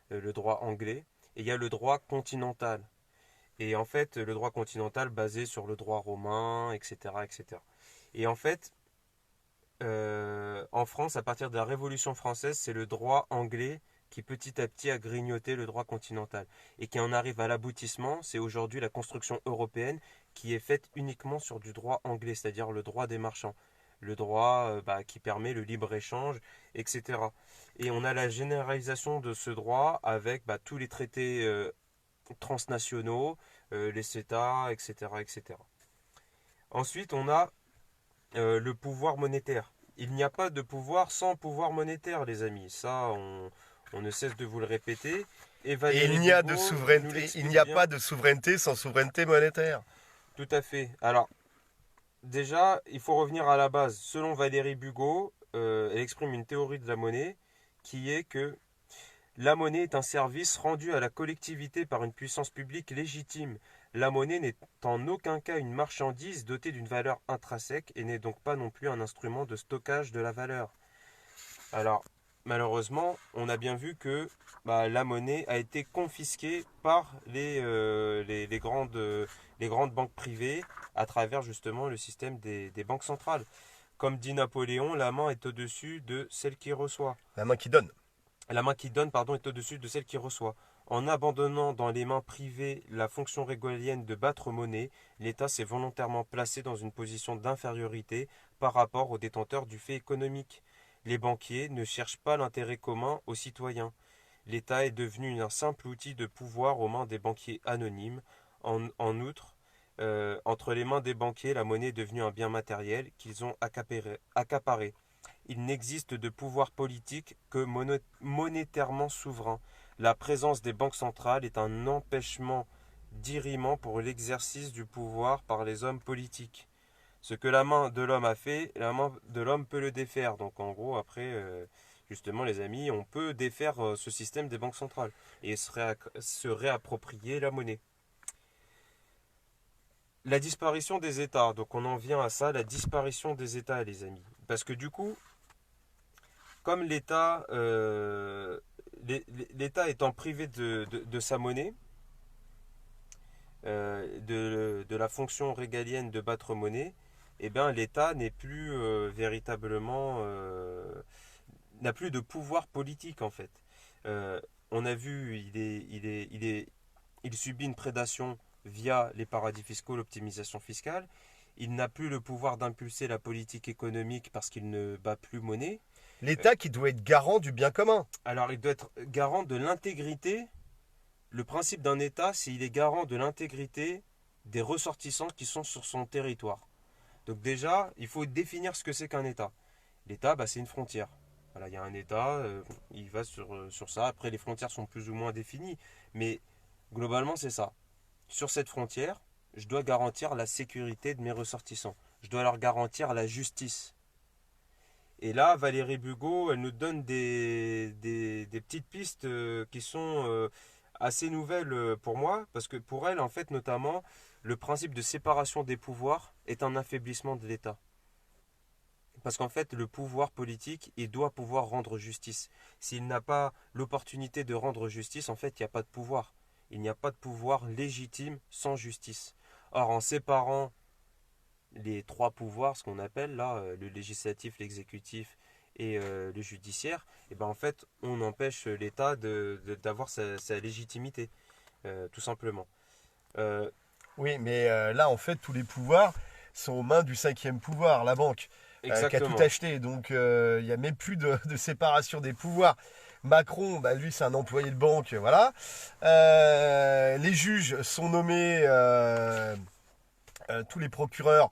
[SPEAKER 2] le droit anglais, et il y a le droit continental. Et en fait, le droit continental basé sur le droit romain, etc. etc. Et en fait, en France, à partir de la Révolution française, c'est le droit anglais qui petit à petit a grignoté le droit continental. Et qui en arrive à l'aboutissement, c'est aujourd'hui la construction européenne qui est faite uniquement sur du droit anglais, c'est-à-dire le droit des marchands. Le droit qui permet le libre-échange, etc. Et on a la généralisation de ce droit avec tous les traités transnationaux, les CETA, etc., etc. Ensuite, on a le pouvoir monétaire. Il n'y a pas de pouvoir sans pouvoir monétaire, les amis. Ça, on ne cesse de vous le répéter. Et
[SPEAKER 1] Et
[SPEAKER 2] Valérie Bugeaud nous
[SPEAKER 1] il
[SPEAKER 2] l'explique
[SPEAKER 1] n'y a
[SPEAKER 2] bien.
[SPEAKER 1] pas de souveraineté sans souveraineté monétaire.
[SPEAKER 2] Tout à fait. Alors, déjà, il faut revenir à la base. Selon Valérie Bugeaud, elle exprime une théorie de la monnaie qui est que la monnaie est un service rendu à la collectivité par une puissance publique légitime. La monnaie n'est en aucun cas une marchandise dotée d'une valeur intrinsèque et n'est donc pas non plus un instrument de stockage de la valeur. Alors, malheureusement, on a bien vu que la monnaie a été confisquée par les grandes banques privées à travers justement le système des banques centrales. Comme dit Napoléon, la main est au-dessus de celle qui reçoit.
[SPEAKER 1] La main qui donne.
[SPEAKER 2] La main qui donne, pardon, est au-dessus de celle qui reçoit. En abandonnant dans les mains privées la fonction régalienne de battre monnaie, l'État s'est volontairement placé dans une position d'infériorité par rapport aux détenteurs du fait économique. Les banquiers ne cherchent pas l'intérêt commun aux citoyens. L'État est devenu un simple outil de pouvoir aux mains des banquiers anonymes. En outre, entre les mains des banquiers, la monnaie est devenue un bien matériel qu'ils ont accaparé. Il n'existe de pouvoir politique que monétairement souverain. La présence des banques centrales est un empêchement diriment pour l'exercice du pouvoir par les hommes politiques. Ce que la main de l'homme a fait, la main de l'homme peut le défaire. Donc en gros, après, justement les amis, on peut défaire ce système des banques centrales et se réapproprier la monnaie. La disparition des États, donc on en vient à ça, la disparition des États les amis. Parce que du coup, comme l'État étant privé de sa monnaie, de la fonction régalienne de battre monnaie, eh bien l'État n'est plus véritablement n'a plus de pouvoir politique en fait. On a vu, il subit une prédation via les paradis fiscaux, l'optimisation fiscale. Il n'a plus le pouvoir d'impulser la politique économique parce qu'il ne bat plus monnaie.
[SPEAKER 1] L'État qui doit être garant du bien commun.
[SPEAKER 2] Alors il doit être garant de l'intégrité. Le principe d'un État, c'est qu'il est garant de l'intégrité des ressortissants qui sont sur son territoire. Donc déjà, il faut définir ce que c'est qu'un État. L'État, c'est une frontière. Voilà, il y a un État, il va sur ça. Après, les frontières sont plus ou moins définies. Mais globalement, c'est ça. Sur cette frontière, je dois garantir la sécurité de mes ressortissants. Je dois leur garantir la justice. Et là, Valérie Bugeaud, elle nous donne des petites pistes qui sont assez nouvelles pour moi, parce que pour elle, en fait, notamment, le principe de séparation des pouvoirs est un affaiblissement de l'État. Parce qu'en fait, le pouvoir politique, il doit pouvoir rendre justice. S'il n'a pas l'opportunité de rendre justice, en fait, il n'y a pas de pouvoir. Il n'y a pas de pouvoir légitime sans justice. Or, en séparant les trois pouvoirs, ce qu'on appelle là, le législatif, l'exécutif et le judiciaire, et ben en fait, on empêche l'État d'avoir sa légitimité, tout simplement. Euh,
[SPEAKER 1] Oui, mais là, en fait, tous les pouvoirs sont aux mains du cinquième pouvoir, la banque, qui a tout
[SPEAKER 2] exactement.
[SPEAKER 1] acheté. Donc, il n'y a même plus de séparation des pouvoirs. Macron, lui, c'est un employé de banque, voilà. Les juges sont nommés, tous les procureurs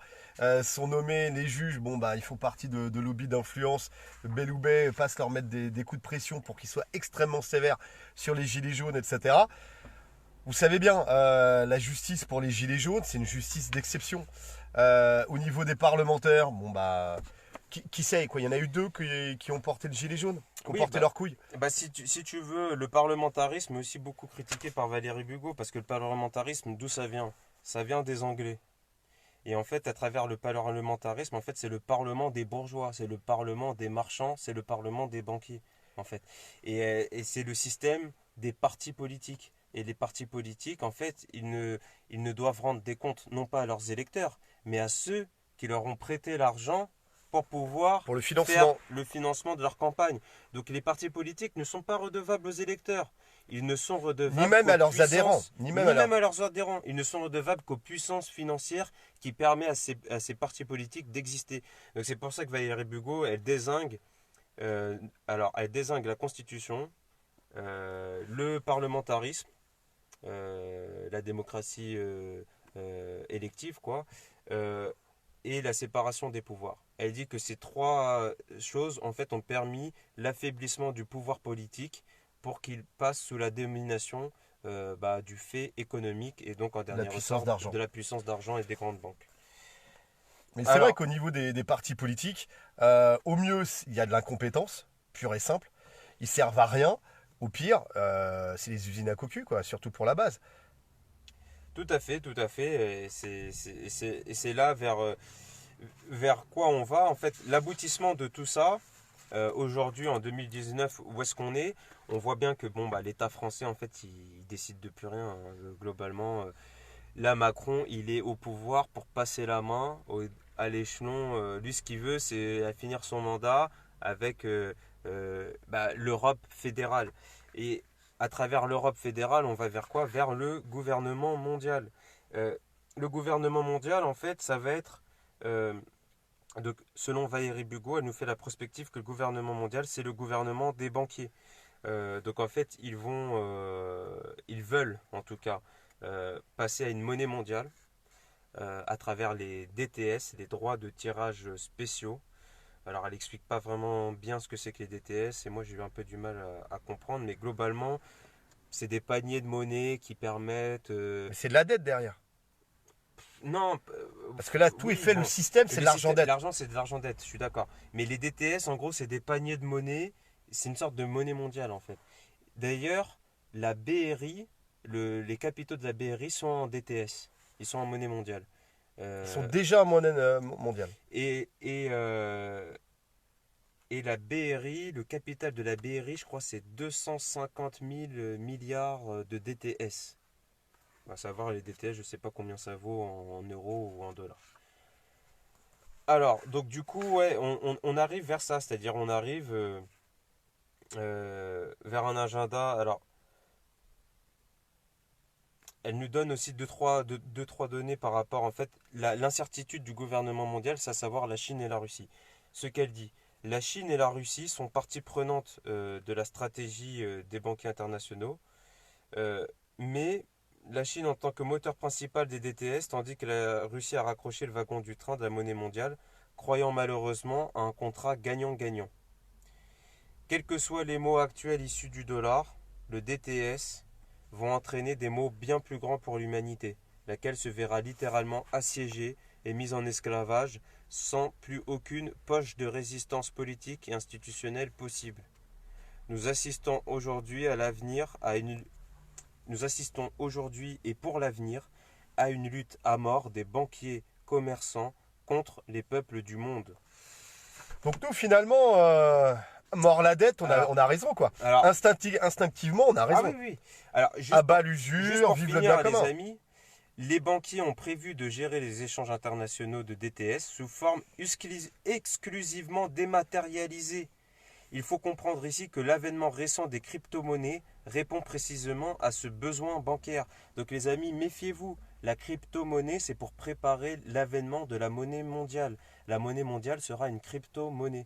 [SPEAKER 1] sont nommés, les juges, ils font partie de lobbies d'influence. Belloubet passe leur mettre des coups de pression pour qu'ils soient extrêmement sévères sur les gilets jaunes, etc. Vous savez bien, la justice pour les gilets jaunes, c'est une justice d'exception. Au niveau des parlementaires, qui sait quoi? Il y en a eu deux qui ont porté le gilet jaune, qui ont
[SPEAKER 2] Oui,
[SPEAKER 1] porté leur couille.
[SPEAKER 2] si tu veux, le parlementarisme est aussi beaucoup critiqué par Valérie Bugeaud, parce que le parlementarisme, d'où ça vient? Ça vient des Anglais. Et en fait, à travers le parlementarisme, en fait, c'est le parlement des bourgeois, c'est le parlement des marchands, c'est le parlement des banquiers, en fait. Et c'est le système des partis politiques. Et les partis politiques, en fait, ils ne doivent rendre des comptes non pas à leurs électeurs, mais à ceux qui leur ont prêté l'argent pour pouvoir
[SPEAKER 1] Pour le
[SPEAKER 2] faire
[SPEAKER 1] financement,
[SPEAKER 2] le financement de leur campagne. Donc les partis politiques ne sont pas redevables aux électeurs. Ils ne sont
[SPEAKER 1] ni
[SPEAKER 2] redevables
[SPEAKER 1] même
[SPEAKER 2] qu'aux
[SPEAKER 1] à leurs adhérents,
[SPEAKER 2] puissances,
[SPEAKER 1] ni même à
[SPEAKER 2] ni
[SPEAKER 1] leurs...
[SPEAKER 2] même à leurs adhérents. Ils ne sont redevables qu'aux puissances financières qui permet à ces partis politiques d'exister. Donc c'est pour ça que Valérie Bugeaud, elle dézingue la Constitution, le parlementarisme, la démocratie élective, quoi, euh, et la séparation des pouvoirs. Elle dit que ces trois choses, en fait, ont permis l'affaiblissement du pouvoir politique pour qu'il passe sous la domination du fait économique et donc en
[SPEAKER 1] La
[SPEAKER 2] dernier
[SPEAKER 1] puissance
[SPEAKER 2] ressort
[SPEAKER 1] d'argent.
[SPEAKER 2] de la puissance d'argent et des grandes banques.
[SPEAKER 1] Mais c'est vrai
[SPEAKER 2] Alors,
[SPEAKER 1] qu'au niveau des partis politiques, au mieux, il y a de l'incompétence, pure et simple. Ils servent à rien. Au pire, c'est les usines à cocu, quoi, surtout pour la base.
[SPEAKER 2] tout à fait, tout à fait. Et c'est là vers quoi on va. En fait, l'aboutissement de tout ça, aujourd'hui en 2019, où est-ce qu'on est? On voit bien que bon, l'État français, en fait, il décide de plus rien, hein, globalement. Là, Macron, il est au pouvoir pour passer la main à l'échelon. Lui, ce qu'il veut, c'est finir son mandat avec l'Europe fédérale. Et à travers l'Europe fédérale, on va vers quoi? Vers le gouvernement mondial. Euh, le gouvernement mondial, en fait, ça va être, selon Valérie Bugeaud, elle nous fait la prospective que le gouvernement mondial, c'est le gouvernement des banquiers. Donc en fait, ils veulent en tout cas passer à une monnaie mondiale à travers les DTS, les droits de tirage spéciaux. Alors elle explique pas vraiment bien ce que c'est que les DTS et moi j'ai eu un peu du mal à comprendre, mais globalement c'est des paniers de monnaie qui permettent...
[SPEAKER 1] Mais c'est de la dette derrière.
[SPEAKER 2] Non,
[SPEAKER 1] Parce que là, tout est
[SPEAKER 2] oui,
[SPEAKER 1] fait, le
[SPEAKER 2] bon,
[SPEAKER 1] système, c'est de l'argent dette.
[SPEAKER 2] l'argent c'est de l'argent dette, je suis d'accord. Mais les DTS en gros c'est des paniers de monnaie, c'est une sorte de monnaie mondiale en fait. D'ailleurs, la BRI, les capitaux de la BRI sont en DTS. Ils sont en monnaie mondiale.
[SPEAKER 1] Ils sont
[SPEAKER 2] Euh,
[SPEAKER 1] déjà en monnaie mondiale.
[SPEAKER 2] et la BRI, le capital de la BRI, je crois, c'est 250 000 milliards de DTS. On va savoir, les DTS, je ne sais pas combien ça vaut en euros ou en dollars. Alors, donc du coup, ouais, on arrive vers ça, c'est-à-dire on arrive vers un agenda. Alors, elle nous donne aussi deux, trois données par rapport, en fait, l'incertitude du gouvernement mondial, c'est à savoir la Chine et la Russie. Ce qu'elle dit, la Chine et la Russie sont partie prenante de la stratégie des banquiers internationaux, euh, mais la Chine en tant que moteur principal des DTS, tandis que la Russie a raccroché le wagon du train de la monnaie mondiale, croyant malheureusement à un contrat gagnant-gagnant. Quels que soient les mots actuels issus du dollar, le DTS vont entraîner des maux bien plus grands pour l'humanité, laquelle se verra littéralement assiégée et mise en esclavage sans plus aucune poche de résistance politique et institutionnelle possible. Nous assistons aujourd'hui à l'avenir à une Nous assistons aujourd'hui et pour l'avenir à une lutte à mort des banquiers commerçants contre les peuples du monde.
[SPEAKER 1] Donc nous, finalement, mort la dette,
[SPEAKER 2] Alors,
[SPEAKER 1] on a raison, quoi.
[SPEAKER 2] alors
[SPEAKER 1] Instinctivement, on a
[SPEAKER 2] ah oui,
[SPEAKER 1] raison.
[SPEAKER 2] oui. Alors,
[SPEAKER 1] À bas
[SPEAKER 2] juste
[SPEAKER 1] l'usure,
[SPEAKER 2] pour
[SPEAKER 1] vive le bien
[SPEAKER 2] finir, les
[SPEAKER 1] commun.
[SPEAKER 2] amis, les banquiers ont prévu de gérer les échanges internationaux de DTS sous forme exclusivement dématérialisée. Il faut comprendre ici que l'avènement récent des crypto-monnaies répond précisément à ce besoin bancaire. Donc les amis, méfiez-vous. La crypto-monnaie, c'est pour préparer l'avènement de la monnaie mondiale. La monnaie mondiale sera une crypto-monnaie.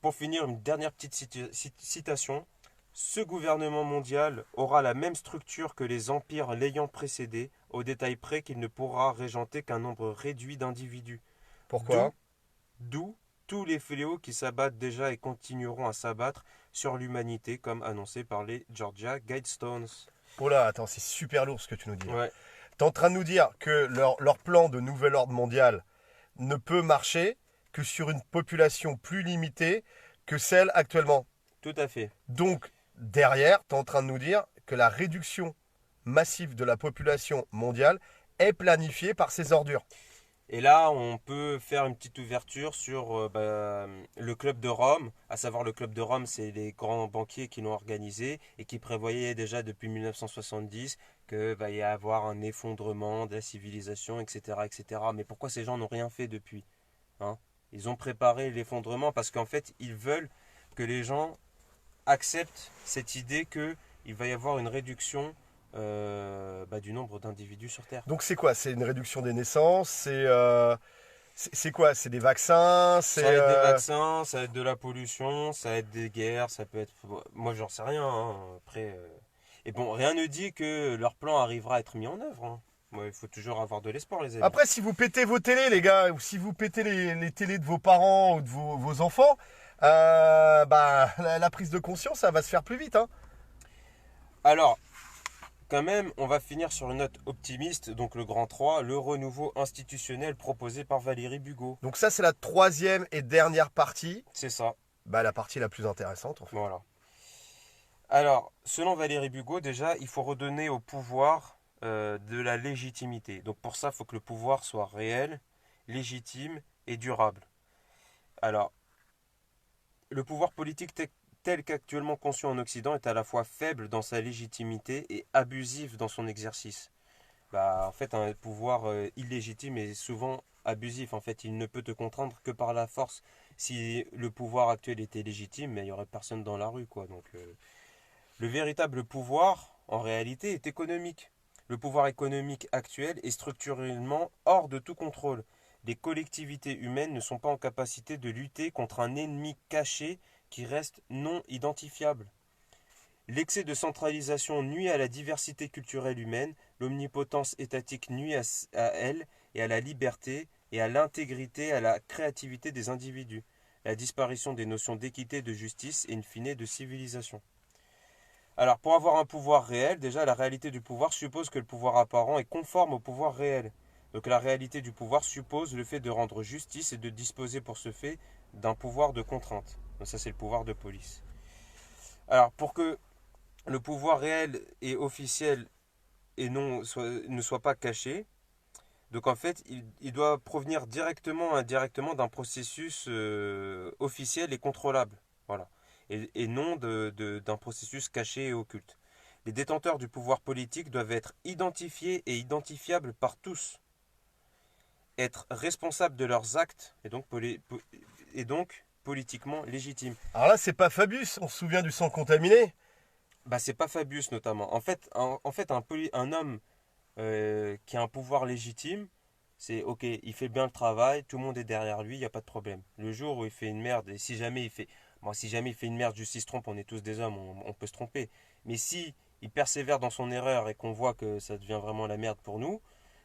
[SPEAKER 2] Pour finir, une dernière petite citation. Ce gouvernement mondial aura la même structure que les empires l'ayant précédé, au détail près qu'il ne pourra régenter qu'un nombre réduit d'individus.
[SPEAKER 1] Pourquoi?
[SPEAKER 2] D'où tous les fléaux qui s'abattent déjà et continueront à s'abattre sur l'humanité, comme annoncé par les Georgia Guidestones.
[SPEAKER 1] Oh là, attends, c'est super lourd ce que tu nous dis là.
[SPEAKER 2] Ouais,
[SPEAKER 1] T'es en train de nous dire que leur plan de nouvel ordre mondial ne peut marcher que sur une population plus limitée que celle actuellement.
[SPEAKER 2] tout à fait.
[SPEAKER 1] Donc, derrière, tu es en train de nous dire que la réduction massive de la population mondiale est planifiée par ces ordures.
[SPEAKER 2] Et là, on peut faire une petite ouverture sur le Club de Rome. À savoir, le Club de Rome, c'est les grands banquiers qui l'ont organisé et qui prévoyaient déjà depuis 1970 qu'il va y avoir un effondrement de la civilisation, etc., etc. Mais pourquoi ces gens n'ont rien fait depuis, hein? Ils ont préparé l'effondrement parce qu'en fait, ils veulent que les gens acceptent cette idée qu'il va y avoir une réduction du nombre d'individus sur Terre.
[SPEAKER 1] Donc, c'est quoi? C'est une réduction des naissances? C'est quoi? C'est des vaccins?
[SPEAKER 2] Ça va être des vaccins, ça va être de la pollution, ça va être des guerres, ça peut être... Moi, j'en sais rien, hein. Après, et bon, rien ne dit que leur plan arrivera à être mis en œuvre, hein. Moi, il faut toujours avoir de l'espoir, les amis.
[SPEAKER 1] Après, si vous pétez vos télés, les gars, ou si vous pétez les télés de vos parents ou de vos enfants, la prise de conscience, ça va se faire plus vite, hein.
[SPEAKER 2] Alors, quand même, on va finir sur une note optimiste. Donc le grand 3, le renouveau institutionnel proposé par Valérie Bugeaud.
[SPEAKER 1] Donc ça, c'est la troisième et dernière partie.
[SPEAKER 2] C'est ça,
[SPEAKER 1] Bah, la partie la plus intéressante, en fait.
[SPEAKER 2] voilà. Alors, selon Valérie Bugeaud, déjà, il faut redonner au pouvoir de la légitimité. Donc pour ça, il faut que le pouvoir soit réel, légitime et durable. Alors, le pouvoir politique tel qu'actuellement conçu en Occident est à la fois faible dans sa légitimité et abusif dans son exercice. Bah, en fait, un pouvoir illégitime est souvent abusif. En fait, il ne peut te contraindre que par la force. Si le pouvoir actuel était légitime, mais il n'y aurait personne dans la rue, quoi. Donc, le véritable pouvoir, en réalité, est économique. Le pouvoir économique actuel est structurellement hors de tout contrôle. Les collectivités humaines ne sont pas en capacité de lutter contre un ennemi caché qui reste non identifiable. L'excès de centralisation nuit à la diversité culturelle humaine, l'omnipotence étatique nuit à elle et à la liberté et à l'intégrité, à la créativité des individus. La disparition des notions d'équité, de justice et in fine de civilisation. Alors, pour avoir un pouvoir réel, déjà, la réalité du pouvoir suppose que le pouvoir apparent est conforme au pouvoir réel. Donc, la réalité du pouvoir suppose le fait de rendre justice et de disposer pour ce fait d'un pouvoir de contrainte. Donc, ça, c'est le pouvoir de police. Alors, pour que le pouvoir réel et officiel et ne soit pas caché, donc en fait, il doit provenir directement ou indirectement d'un processus officiel et contrôlable. Voilà. Et non d'un processus caché et occulte. Les détenteurs du pouvoir politique doivent être identifiés et identifiables par tous, être responsables de leurs actes et donc politiquement légitimes.
[SPEAKER 1] Alors là, c'est pas Fabius, on se souvient du sang contaminé.
[SPEAKER 2] Bah, c'est pas Fabius notamment. En fait, un homme qui a un pouvoir légitime, c'est ok, il fait bien le travail, tout le monde est derrière lui, il n'y a pas de problème. Le jour où il fait une merde, et si jamais il fait une merde, justice trompe, on est tous des hommes, on peut se tromper. Mais si il persévère dans son erreur et qu'on voit que ça devient vraiment la merde pour nous,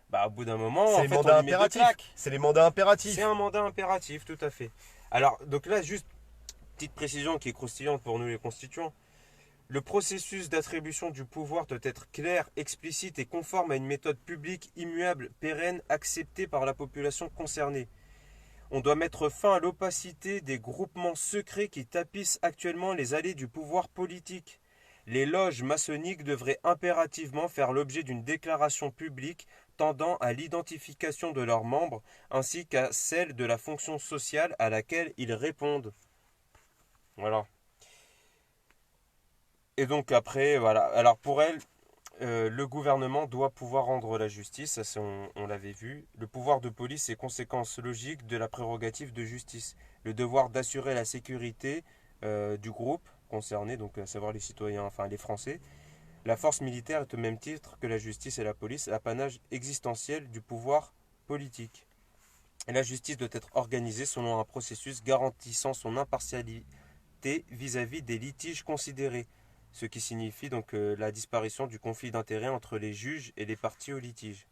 [SPEAKER 2] bah au bout d'un moment,
[SPEAKER 1] C'est
[SPEAKER 2] en
[SPEAKER 1] les
[SPEAKER 2] fait, on
[SPEAKER 1] mandats
[SPEAKER 2] lui met deux
[SPEAKER 1] impératifs.
[SPEAKER 2] claques.
[SPEAKER 1] C'est les mandats
[SPEAKER 2] C'est
[SPEAKER 1] impératifs.
[SPEAKER 2] un mandat impératif, tout à fait. Alors, donc là, juste petite précision qui est croustillante pour nous les constituants. Le processus d'attribution du pouvoir doit être clair, explicite et conforme à une méthode publique immuable, pérenne, acceptée par la population concernée. On doit mettre fin à l'opacité des groupements secrets qui tapissent actuellement les allées du pouvoir politique. Les loges maçonniques devraient impérativement faire l'objet d'une déclaration publique tendant à l'identification de leurs membres ainsi qu'à celle de la fonction sociale à laquelle ils répondent. Voilà. Et donc après, voilà. Alors pour elle, le gouvernement doit pouvoir rendre la justice, ça on l'avait vu. Le pouvoir de police est conséquence logique de la prérogative de justice. Le devoir d'assurer la sécurité du groupe concerné, donc à savoir les citoyens, enfin les Français. La force militaire est au même titre que la justice et la police l'apanage existentiel du pouvoir politique. Et la justice doit être organisée selon un processus garantissant son impartialité vis-à-vis des litiges considérés, ce qui signifie donc la disparition du conflit d'intérêts entre les juges et les parties au litige.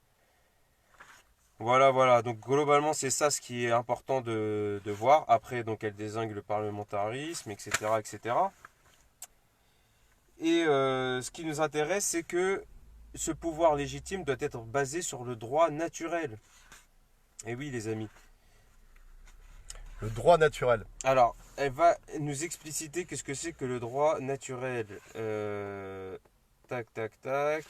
[SPEAKER 2] Voilà, voilà. Donc globalement, c'est ça ce qui est important de voir. Après, donc elle dézingue le parlementarisme, etc., etc. Et ce qui nous intéresse, c'est que ce pouvoir légitime doit être basé sur le droit naturel. Et oui, les amis.
[SPEAKER 1] Le droit naturel.
[SPEAKER 2] Alors, elle va nous expliciter qu'est-ce que c'est que le droit naturel. Tac, tac, tac.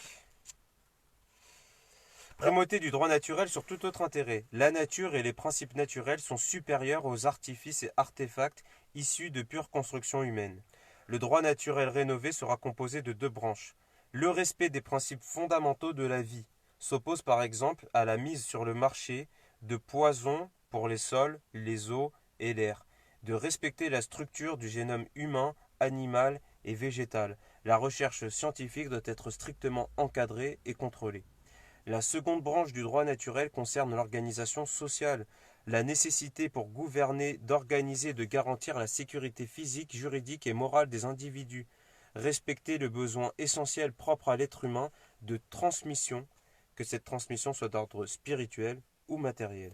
[SPEAKER 2] Primauté du droit naturel sur tout autre intérêt. La nature et les principes naturels sont supérieurs aux artifices et artefacts issus de pure construction humaine. Le droit naturel rénové sera composé de deux branches. Le respect des principes fondamentaux de la vie s'oppose par exemple à la mise sur le marché de poisons pour les sols, les eaux et l'air, de respecter la structure du génome humain, animal et végétal. La recherche scientifique doit être strictement encadrée et contrôlée. La seconde branche du droit naturel concerne l'organisation sociale, la nécessité pour gouverner d'organiser et de garantir la sécurité physique, juridique et morale des individus, respecter le besoin essentiel propre à l'être humain de transmission, que cette transmission soit d'ordre spirituel ou matériel.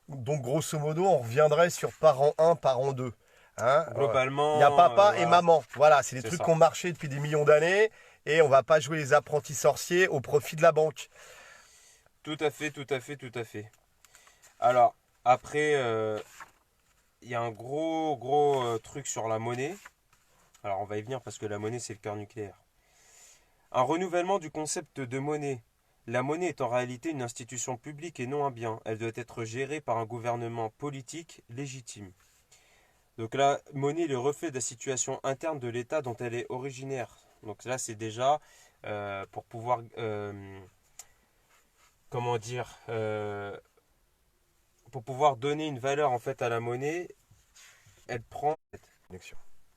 [SPEAKER 1] Donc grosso modo, on reviendrait sur parent 1, parent 2. Hein,
[SPEAKER 2] Globalement,
[SPEAKER 1] il y a papa et
[SPEAKER 2] voilà,
[SPEAKER 1] maman. Voilà, c'est des
[SPEAKER 2] c'est
[SPEAKER 1] trucs
[SPEAKER 2] ça.
[SPEAKER 1] qui ont marché depuis des millions d'années. et on va pas jouer les apprentis sorciers au profit de la banque.
[SPEAKER 2] Tout à fait, tout à fait, tout à fait. Alors, après, il y a un gros truc sur la monnaie. Alors, on va y venir parce que la monnaie, c'est le cœur nucléaire. Un renouvellement du concept de monnaie. La monnaie est en réalité une institution publique et non un bien. Elle doit être gérée par un gouvernement politique légitime. Donc la monnaie est le reflet de la situation interne de l'État dont elle est originaire. Donc là, c'est déjà pour pouvoir, comment dire, pour pouvoir donner une valeur en fait à la monnaie, elle prend.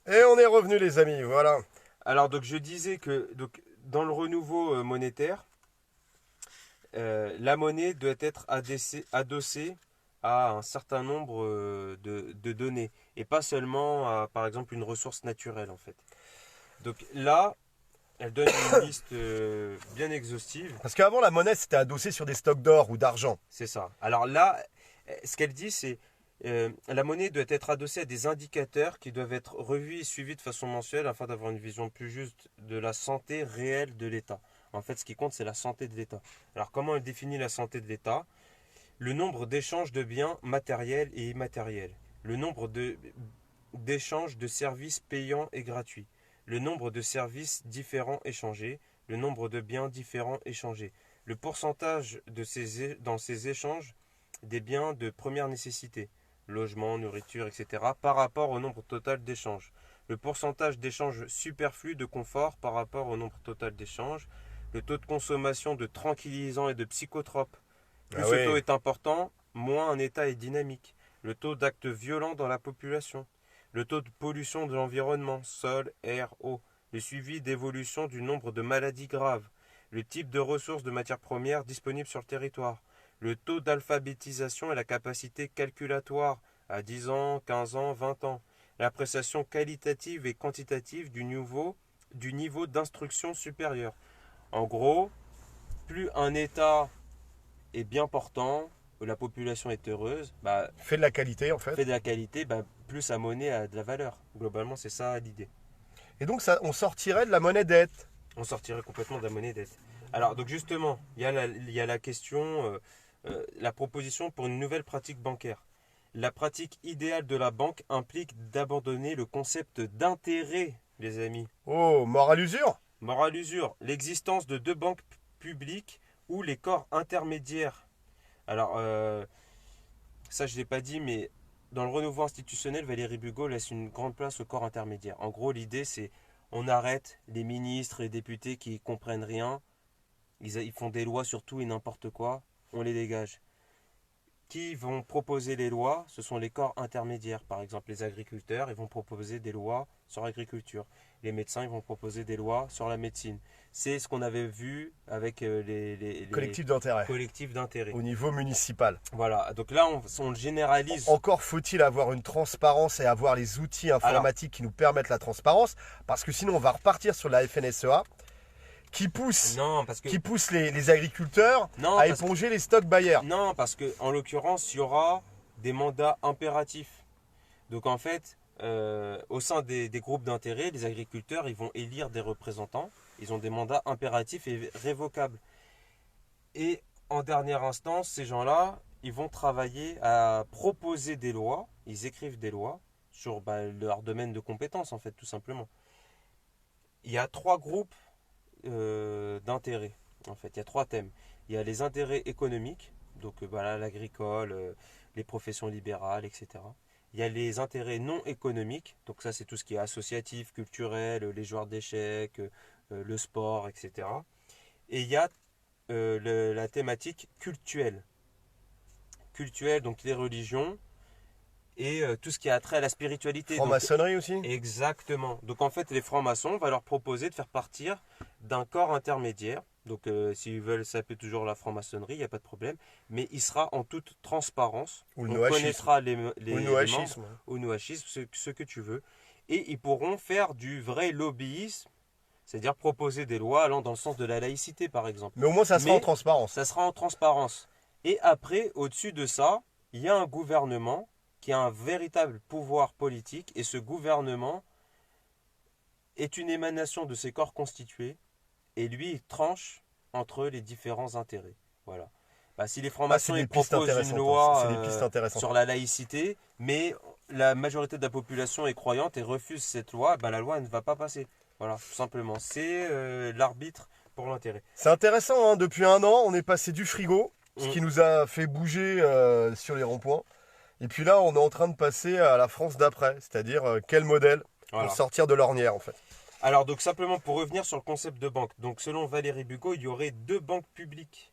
[SPEAKER 1] Et on est revenu les amis, voilà.
[SPEAKER 2] Alors donc je disais que donc, dans le renouveau monétaire, la monnaie doit être adossée à un certain nombre de données et pas seulement à par exemple une ressource naturelle en fait. Donc là, elle donne une liste bien exhaustive.
[SPEAKER 1] Parce qu'avant la monnaie c'était adossé sur des stocks d'or ou d'argent.
[SPEAKER 2] C'est ça. Alors là, ce qu'elle dit, c'est la monnaie doit être adossée à des indicateurs qui doivent être revus et suivis de façon mensuelle afin d'avoir une vision plus juste de la santé réelle de l'État. En fait, ce qui compte, c'est la santé de l'État. Alors, comment elle définit la santé de l'État? Le nombre d'échanges de biens matériels et immatériels. Le nombre d'échanges de services payants et gratuits. Le nombre de services différents échangés. Le nombre de biens différents échangés. Le pourcentage dans ces échanges des biens de première nécessité, logement, nourriture, etc., par rapport au nombre total d'échanges. Le pourcentage d'échanges superflus de confort par rapport au nombre total d'échanges. Le taux de consommation de tranquillisants et de psychotropes. Plus ce taux est important, moins un État est dynamique. Le taux d'actes violents dans la population. Le taux de pollution de l'environnement, sol, air, eau. Le suivi d'évolution du nombre de maladies graves. Le type de ressources de matières premières disponibles sur le territoire. Le taux d'alphabétisation et la capacité calculatoire à 10 ans, 15 ans, 20 ans. L'appréciation qualitative et quantitative du niveau d'instruction supérieure. En gros, plus un État est bien portant, la population est heureuse,
[SPEAKER 1] Fait de la qualité en fait.
[SPEAKER 2] fait de la qualité, plus sa monnaie a de la valeur. Globalement, c'est ça l'idée.
[SPEAKER 1] Et donc ça, on sortirait de la monnaie dette.
[SPEAKER 2] On sortirait complètement de la monnaie dette. Alors, donc justement, il y a la question, la proposition pour une nouvelle pratique bancaire. La pratique idéale de la banque implique d'abandonner le concept d'intérêt, les amis.
[SPEAKER 1] Oh, mort à l'usure.
[SPEAKER 2] Mort à l'usure, l'existence de deux banques publiques ou les corps intermédiaires. Alors, ça je ne l'ai pas dit, mais dans le renouveau institutionnel, Valérie Bugeaud laisse une grande place aux corps intermédiaires. En gros, l'idée c'est on arrête les ministres et les députés qui ne comprennent rien. Ils font des lois sur tout et n'importe quoi. On les dégage. Qui vont proposer les lois? Ce sont les corps intermédiaires. Par exemple, les agriculteurs, ils vont proposer des lois sur l'agriculture. Les médecins, ils vont proposer des lois sur la médecine. C'est ce qu'on avait vu avec les
[SPEAKER 1] Collectif d'intérêt.
[SPEAKER 2] collectifs d'intérêt.
[SPEAKER 1] Au niveau municipal.
[SPEAKER 2] Voilà, donc là, on le généralise.
[SPEAKER 1] Encore faut-il avoir une transparence et avoir les outils informatiques qui nous permettent la transparence, parce que sinon on va repartir sur la FNSEA qui pousse,
[SPEAKER 2] Non, parce que,
[SPEAKER 1] qui pousse les agriculteurs
[SPEAKER 2] non,
[SPEAKER 1] à
[SPEAKER 2] parce que-
[SPEAKER 1] éponger les stocks Bayer.
[SPEAKER 2] non, parce que en l'occurrence, il y aura des mandats impératifs. Donc en fait, au sein des groupes d'intérêt, les agriculteurs, ils vont élire des représentants. Ils ont des mandats impératifs et révocables. Et en dernière instance, ces gens-là, ils vont travailler à proposer des lois. Ils écrivent des lois sur leur domaine de compétences, en fait, tout simplement. Il y a trois groupes d'intérêts, en fait. Il y a trois thèmes. Il y a les intérêts économiques, donc voilà, l'agricole, les professions libérales, etc. Il y a les intérêts non économiques, donc ça c'est tout ce qui est associatif, culturel, les joueurs d'échecs, le sport, etc. Et il y a la thématique cultuelle. Cultuelle, donc les religions et tout ce qui a trait à la spiritualité. Donc,
[SPEAKER 1] Franc-maçonnerie aussi.
[SPEAKER 2] exactement. Donc en fait, les francs-maçons, on va leur proposer de faire partir d'un corps intermédiaire. Donc s'ils veulent s'appeler toujours la franc-maçonnerie, il n'y a pas de problème. Mais il sera en toute transparence.
[SPEAKER 1] Ou le
[SPEAKER 2] On
[SPEAKER 1] noachisme.
[SPEAKER 2] connaîtra
[SPEAKER 1] Ou le
[SPEAKER 2] les membres,
[SPEAKER 1] noachisme.
[SPEAKER 2] ou noachisme, ce que tu veux. Et ils pourront faire du vrai lobbyisme, c'est-à-dire proposer des lois allant dans le sens de la laïcité, par exemple.
[SPEAKER 1] Mais au moins ça sera
[SPEAKER 2] Mais-
[SPEAKER 1] en transparence.
[SPEAKER 2] Ça sera en transparence. Et après, au-dessus de ça, il y a un gouvernement qui a un véritable pouvoir politique. Et ce gouvernement est une émanation de ces corps constitués et lui, il tranche entre les différents intérêts. Voilà. Bah, si les
[SPEAKER 1] Ah, c'est
[SPEAKER 2] francs-maçons
[SPEAKER 1] des
[SPEAKER 2] ils
[SPEAKER 1] pistes
[SPEAKER 2] proposent une
[SPEAKER 1] intéressantes, hein.
[SPEAKER 2] loi
[SPEAKER 1] C'est des pistes intéressantes.
[SPEAKER 2] sur la laïcité, mais la majorité de la population est croyante et refuse cette loi, bah, la loi ne va pas passer. Voilà, tout simplement. C'est l'arbitre pour l'intérêt.
[SPEAKER 1] C'est intéressant, hein. Depuis un an, on est passé du frigo, ce
[SPEAKER 2] Mm.
[SPEAKER 1] qui nous a fait bouger sur les ronds-points. Et puis là, on est en train de passer à la France d'après, c'est-à-dire quel modèle pour
[SPEAKER 2] Voilà.
[SPEAKER 1] sortir de l'ornière en fait.
[SPEAKER 2] Alors, donc simplement pour revenir sur le concept de banque. Donc, selon Valérie Bugeaud, il y aurait deux banques publiques.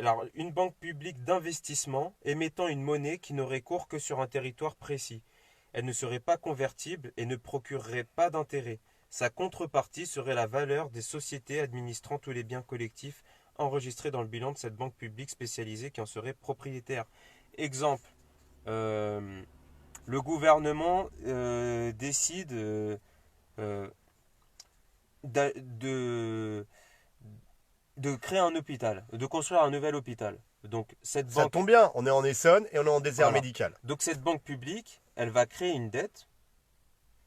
[SPEAKER 2] Alors, une banque publique d'investissement émettant une monnaie qui n'aurait cours que sur un territoire précis. Elle ne serait pas convertible et ne procurerait pas d'intérêt. Sa contrepartie serait la valeur des sociétés administrant tous les biens collectifs enregistrés dans le bilan de cette banque publique spécialisée qui en serait propriétaire. Exemple, euh, le gouvernement décide euh, de, de créer un hôpital, de construire un nouvel hôpital. Donc cette
[SPEAKER 1] Ça
[SPEAKER 2] banque,
[SPEAKER 1] tombe bien, on est en Essonne et on est en désert
[SPEAKER 2] voilà.
[SPEAKER 1] médical.
[SPEAKER 2] Donc cette banque publique, elle va créer une dette,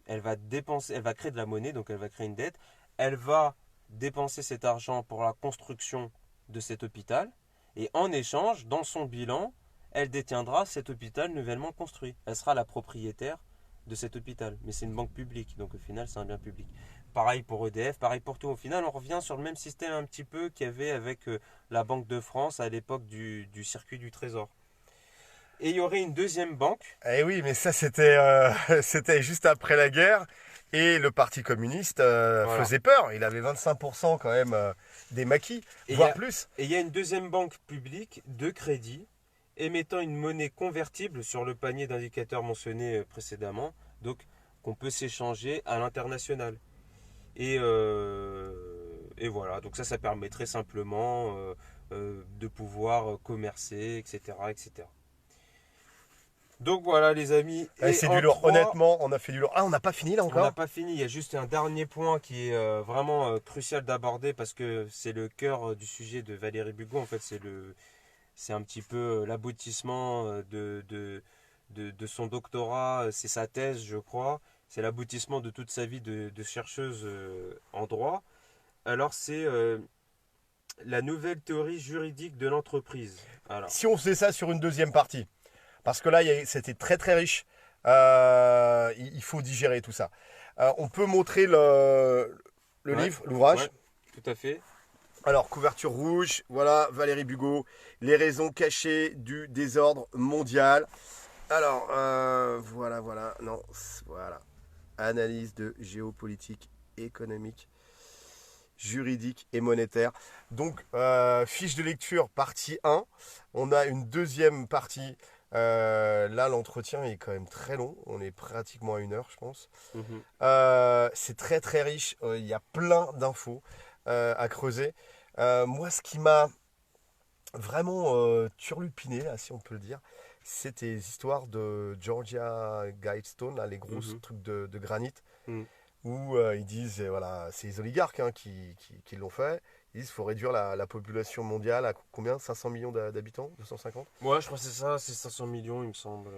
[SPEAKER 2] elle va dépenser, elle va créer de la monnaie, donc elle va créer une dette, elle va dépenser cet argent pour la construction de cet hôpital, et en échange, dans son bilan, elle détiendra cet hôpital nouvellement construit. Elle sera la propriétaire de cet hôpital. Mais c'est une banque publique, donc au final c'est un bien public. Pareil pour EDF, pareil pour tout. Au final, on revient sur le même système un petit peu qu'il y avait avec la Banque de France à l'époque du circuit du Trésor. Et il y aurait une deuxième banque.
[SPEAKER 1] Eh oui, mais ça c'était c'était juste après la guerre et le Parti communiste
[SPEAKER 2] Voilà.
[SPEAKER 1] faisait peur. Il avait 25% quand même des maquis,
[SPEAKER 2] Et il y
[SPEAKER 1] voire
[SPEAKER 2] a,
[SPEAKER 1] plus.
[SPEAKER 2] et il y a une deuxième banque publique de crédit émettant une monnaie convertible sur le panier d'indicateurs mentionné précédemment, donc qu'on peut s'échanger à l'international. Et voilà, donc ça permettrait simplement de pouvoir commercer, etc., etc. Donc voilà les amis,
[SPEAKER 1] Eh,
[SPEAKER 2] et
[SPEAKER 1] c'est du
[SPEAKER 2] en
[SPEAKER 1] lourd.
[SPEAKER 2] trois,
[SPEAKER 1] Honnêtement, on a fait du lourd. Ah, on n'a pas fini là
[SPEAKER 2] on n'a
[SPEAKER 1] encore?
[SPEAKER 2] pas fini, il y a juste un dernier point qui est vraiment crucial d'aborder parce que c'est le cœur du sujet de Valérie Bugeaud, en fait c'est un petit peu l'aboutissement de son doctorat, c'est sa thèse je crois, c'est l'aboutissement de toute sa vie de chercheuse en droit. Alors c'est la nouvelle théorie juridique de l'entreprise. Alors,
[SPEAKER 1] Si on faisait ça sur une deuxième partie, parce que là, c'était très très riche. Il faut digérer tout ça. On peut montrer le
[SPEAKER 2] ouais,
[SPEAKER 1] livre, l'ouvrage.
[SPEAKER 2] ouais, tout à fait.
[SPEAKER 1] Alors, couverture rouge, voilà, Valérie Bugeaud, les raisons cachées du désordre mondial. Alors, voilà, non, voilà. Analyse de géopolitique, économique, juridique et monétaire. Donc, fiche de lecture, partie 1. On a une deuxième partie. Là, l'entretien est quand même très long. On est pratiquement à 1 heure, je pense.
[SPEAKER 2] Mhm.
[SPEAKER 1] C'est très très riche. Il y a plein d'infos à creuser. Moi, ce qui m'a vraiment turlupiné, là, si on peut le dire, c'est tes histoires de Georgia Guidestone, là, les gros
[SPEAKER 2] Mhm.
[SPEAKER 1] trucs de granit,
[SPEAKER 2] Mhm.
[SPEAKER 1] où ils disent, voilà, c'est les oligarques hein, qui l'ont fait. Ils disent qu'il faut réduire la population mondiale à combien? 500 millions d'habitants? 250?
[SPEAKER 2] Ouais, je crois que c'est ça, c'est 500 millions, il me semble.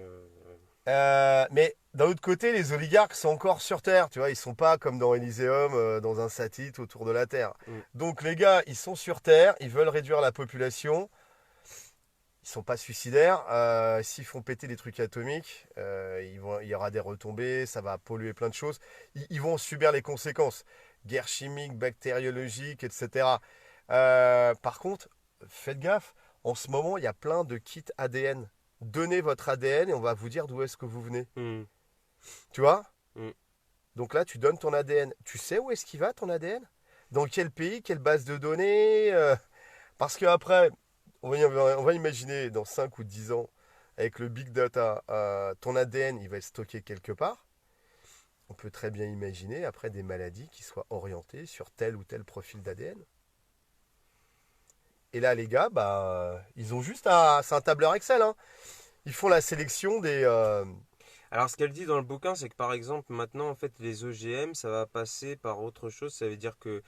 [SPEAKER 1] Mais d'un autre côté, les oligarques sont encore sur Terre, tu vois, ils sont pas comme dans Elysium, dans un satellite autour de la Terre.
[SPEAKER 2] Mm.
[SPEAKER 1] Donc les gars, ils sont sur Terre, ils veulent réduire la population, ils sont pas suicidaires. S'ils font péter des trucs atomiques, il y aura des retombées, ça va polluer plein de choses. Ils vont subir les conséquences, guerre chimique, bactériologique, etc. Par contre, faites gaffe, en ce moment, il y a plein de kits ADN. Donnez votre ADN et on va vous dire d'où est-ce que vous venez.
[SPEAKER 2] Mm.
[SPEAKER 1] Tu vois?
[SPEAKER 2] Mm.
[SPEAKER 1] Donc là, tu donnes ton ADN. Tu sais où est-ce qu'il va ton ADN? Dans quel pays? Quelle base de données? Parce qu'après, on va imaginer dans 5 ou 10 ans, avec le big data, ton ADN, il va être stocké quelque part. On peut très bien imaginer après des maladies qui soient orientées sur tel ou tel profil d'ADN. Et là, les gars, bah, ils ont juste à. C'est un tableur Excel, hein. Ils font la sélection des.
[SPEAKER 2] Alors, ce qu'elle dit dans le bouquin, c'est que par exemple, maintenant, en fait, les OGM, ça va passer par autre chose. Ça veut dire que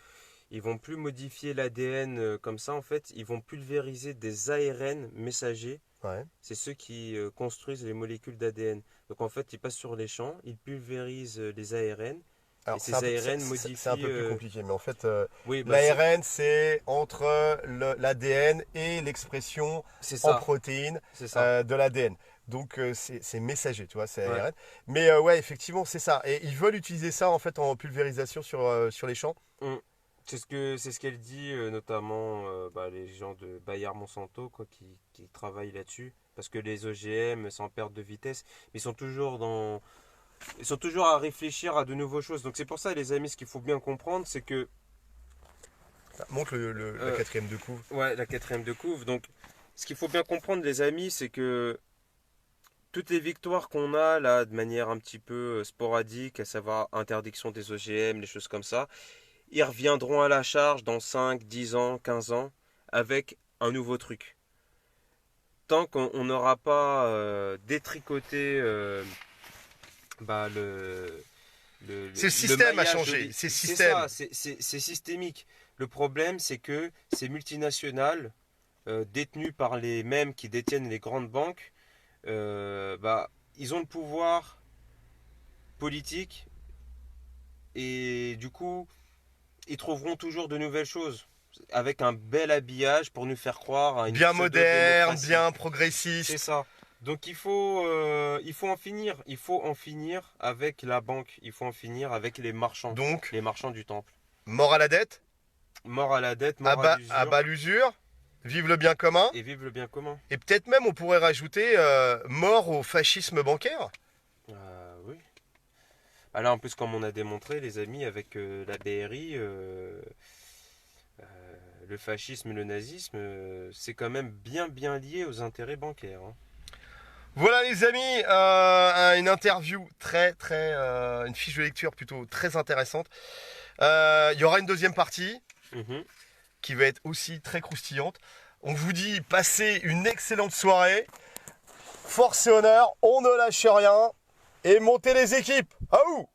[SPEAKER 2] ils vont plus modifier l'ADN comme ça. En fait, ils vont pulvériser des ARN messagers.
[SPEAKER 1] Ouais.
[SPEAKER 2] C'est ceux qui construisent les molécules d'ADN. Donc, en fait, ils passent sur les champs, ils pulvérisent les ARN Et ces ARN
[SPEAKER 1] c'est un
[SPEAKER 2] modifient.
[SPEAKER 1] peu plus compliqué, mais en fait,
[SPEAKER 2] Oui, bah,
[SPEAKER 1] l'ARN, c'est entre l'ADN et l'expression
[SPEAKER 2] c'est
[SPEAKER 1] en
[SPEAKER 2] ça.
[SPEAKER 1] protéines
[SPEAKER 2] C'est ça.
[SPEAKER 1] de l'ADN. Donc c'est messager, tu vois, c'est
[SPEAKER 2] Ouais.
[SPEAKER 1] ARN. Mais ouais, effectivement, c'est ça. Et ils veulent utiliser ça en fait en pulvérisation sur les champs.
[SPEAKER 2] Mm. C'est ce qu'elle dit, notamment bah, les gens de Bayer Monsanto quoi, qui travaillent là-dessus. Parce que les OGM sont en perte de vitesse, mais ils sont toujours à réfléchir à de nouvelles choses. Donc c'est pour ça, les amis, ce qu'il faut bien comprendre, c'est que
[SPEAKER 1] Ça montre la
[SPEAKER 2] euh,
[SPEAKER 1] quatrième de couve.
[SPEAKER 2] ouais, la quatrième de couve. Donc ce qu'il faut bien comprendre, les amis, c'est que toutes les victoires qu'on a là de manière un petit peu sporadique, à savoir interdiction des OGM, les choses comme ça, ils reviendront à la charge dans 5, 10 ans, 15 ans avec un nouveau truc. Tant qu'on n'aura pas détricoté bah,
[SPEAKER 1] C'est le
[SPEAKER 2] le
[SPEAKER 1] système à
[SPEAKER 2] maillage
[SPEAKER 1] changer, c'est le
[SPEAKER 2] c'est
[SPEAKER 1] système.
[SPEAKER 2] ça, c'est systémique. Le problème, c'est que ces multinationales, détenues par les mêmes qui détiennent les grandes banques, bah, ils ont le pouvoir politique et du coup, ils trouveront toujours de nouvelles choses avec un bel habillage pour nous faire croire à une
[SPEAKER 1] Bien moderne,
[SPEAKER 2] pseudo-démocratie.
[SPEAKER 1] bien
[SPEAKER 2] C'est
[SPEAKER 1] progressiste.
[SPEAKER 2] ça. Donc il faut en finir. Il faut en finir avec la banque. Il faut en finir avec
[SPEAKER 1] Donc,
[SPEAKER 2] les marchands du temple.
[SPEAKER 1] mort à la dette,
[SPEAKER 2] Mort à la dette, mort à
[SPEAKER 1] à
[SPEAKER 2] l'usure
[SPEAKER 1] bas l'usure, vive le bien commun.
[SPEAKER 2] et vive le bien commun.
[SPEAKER 1] Et peut-être même on pourrait rajouter mort au fascisme bancaire.
[SPEAKER 2] Oui. Ah là, en plus, comme on a démontré, les amis, avec la BRI, le fascisme, le nazisme, c'est quand même bien lié aux intérêts bancaires. Hein.
[SPEAKER 1] Voilà les amis, une interview une fiche de lecture plutôt très intéressante. Il y aura une deuxième partie
[SPEAKER 2] Mhm.
[SPEAKER 1] qui va être aussi très croustillante. On vous dit passez une excellente soirée. Force et honneur, on ne lâche rien et montez les équipes. Ah ouh!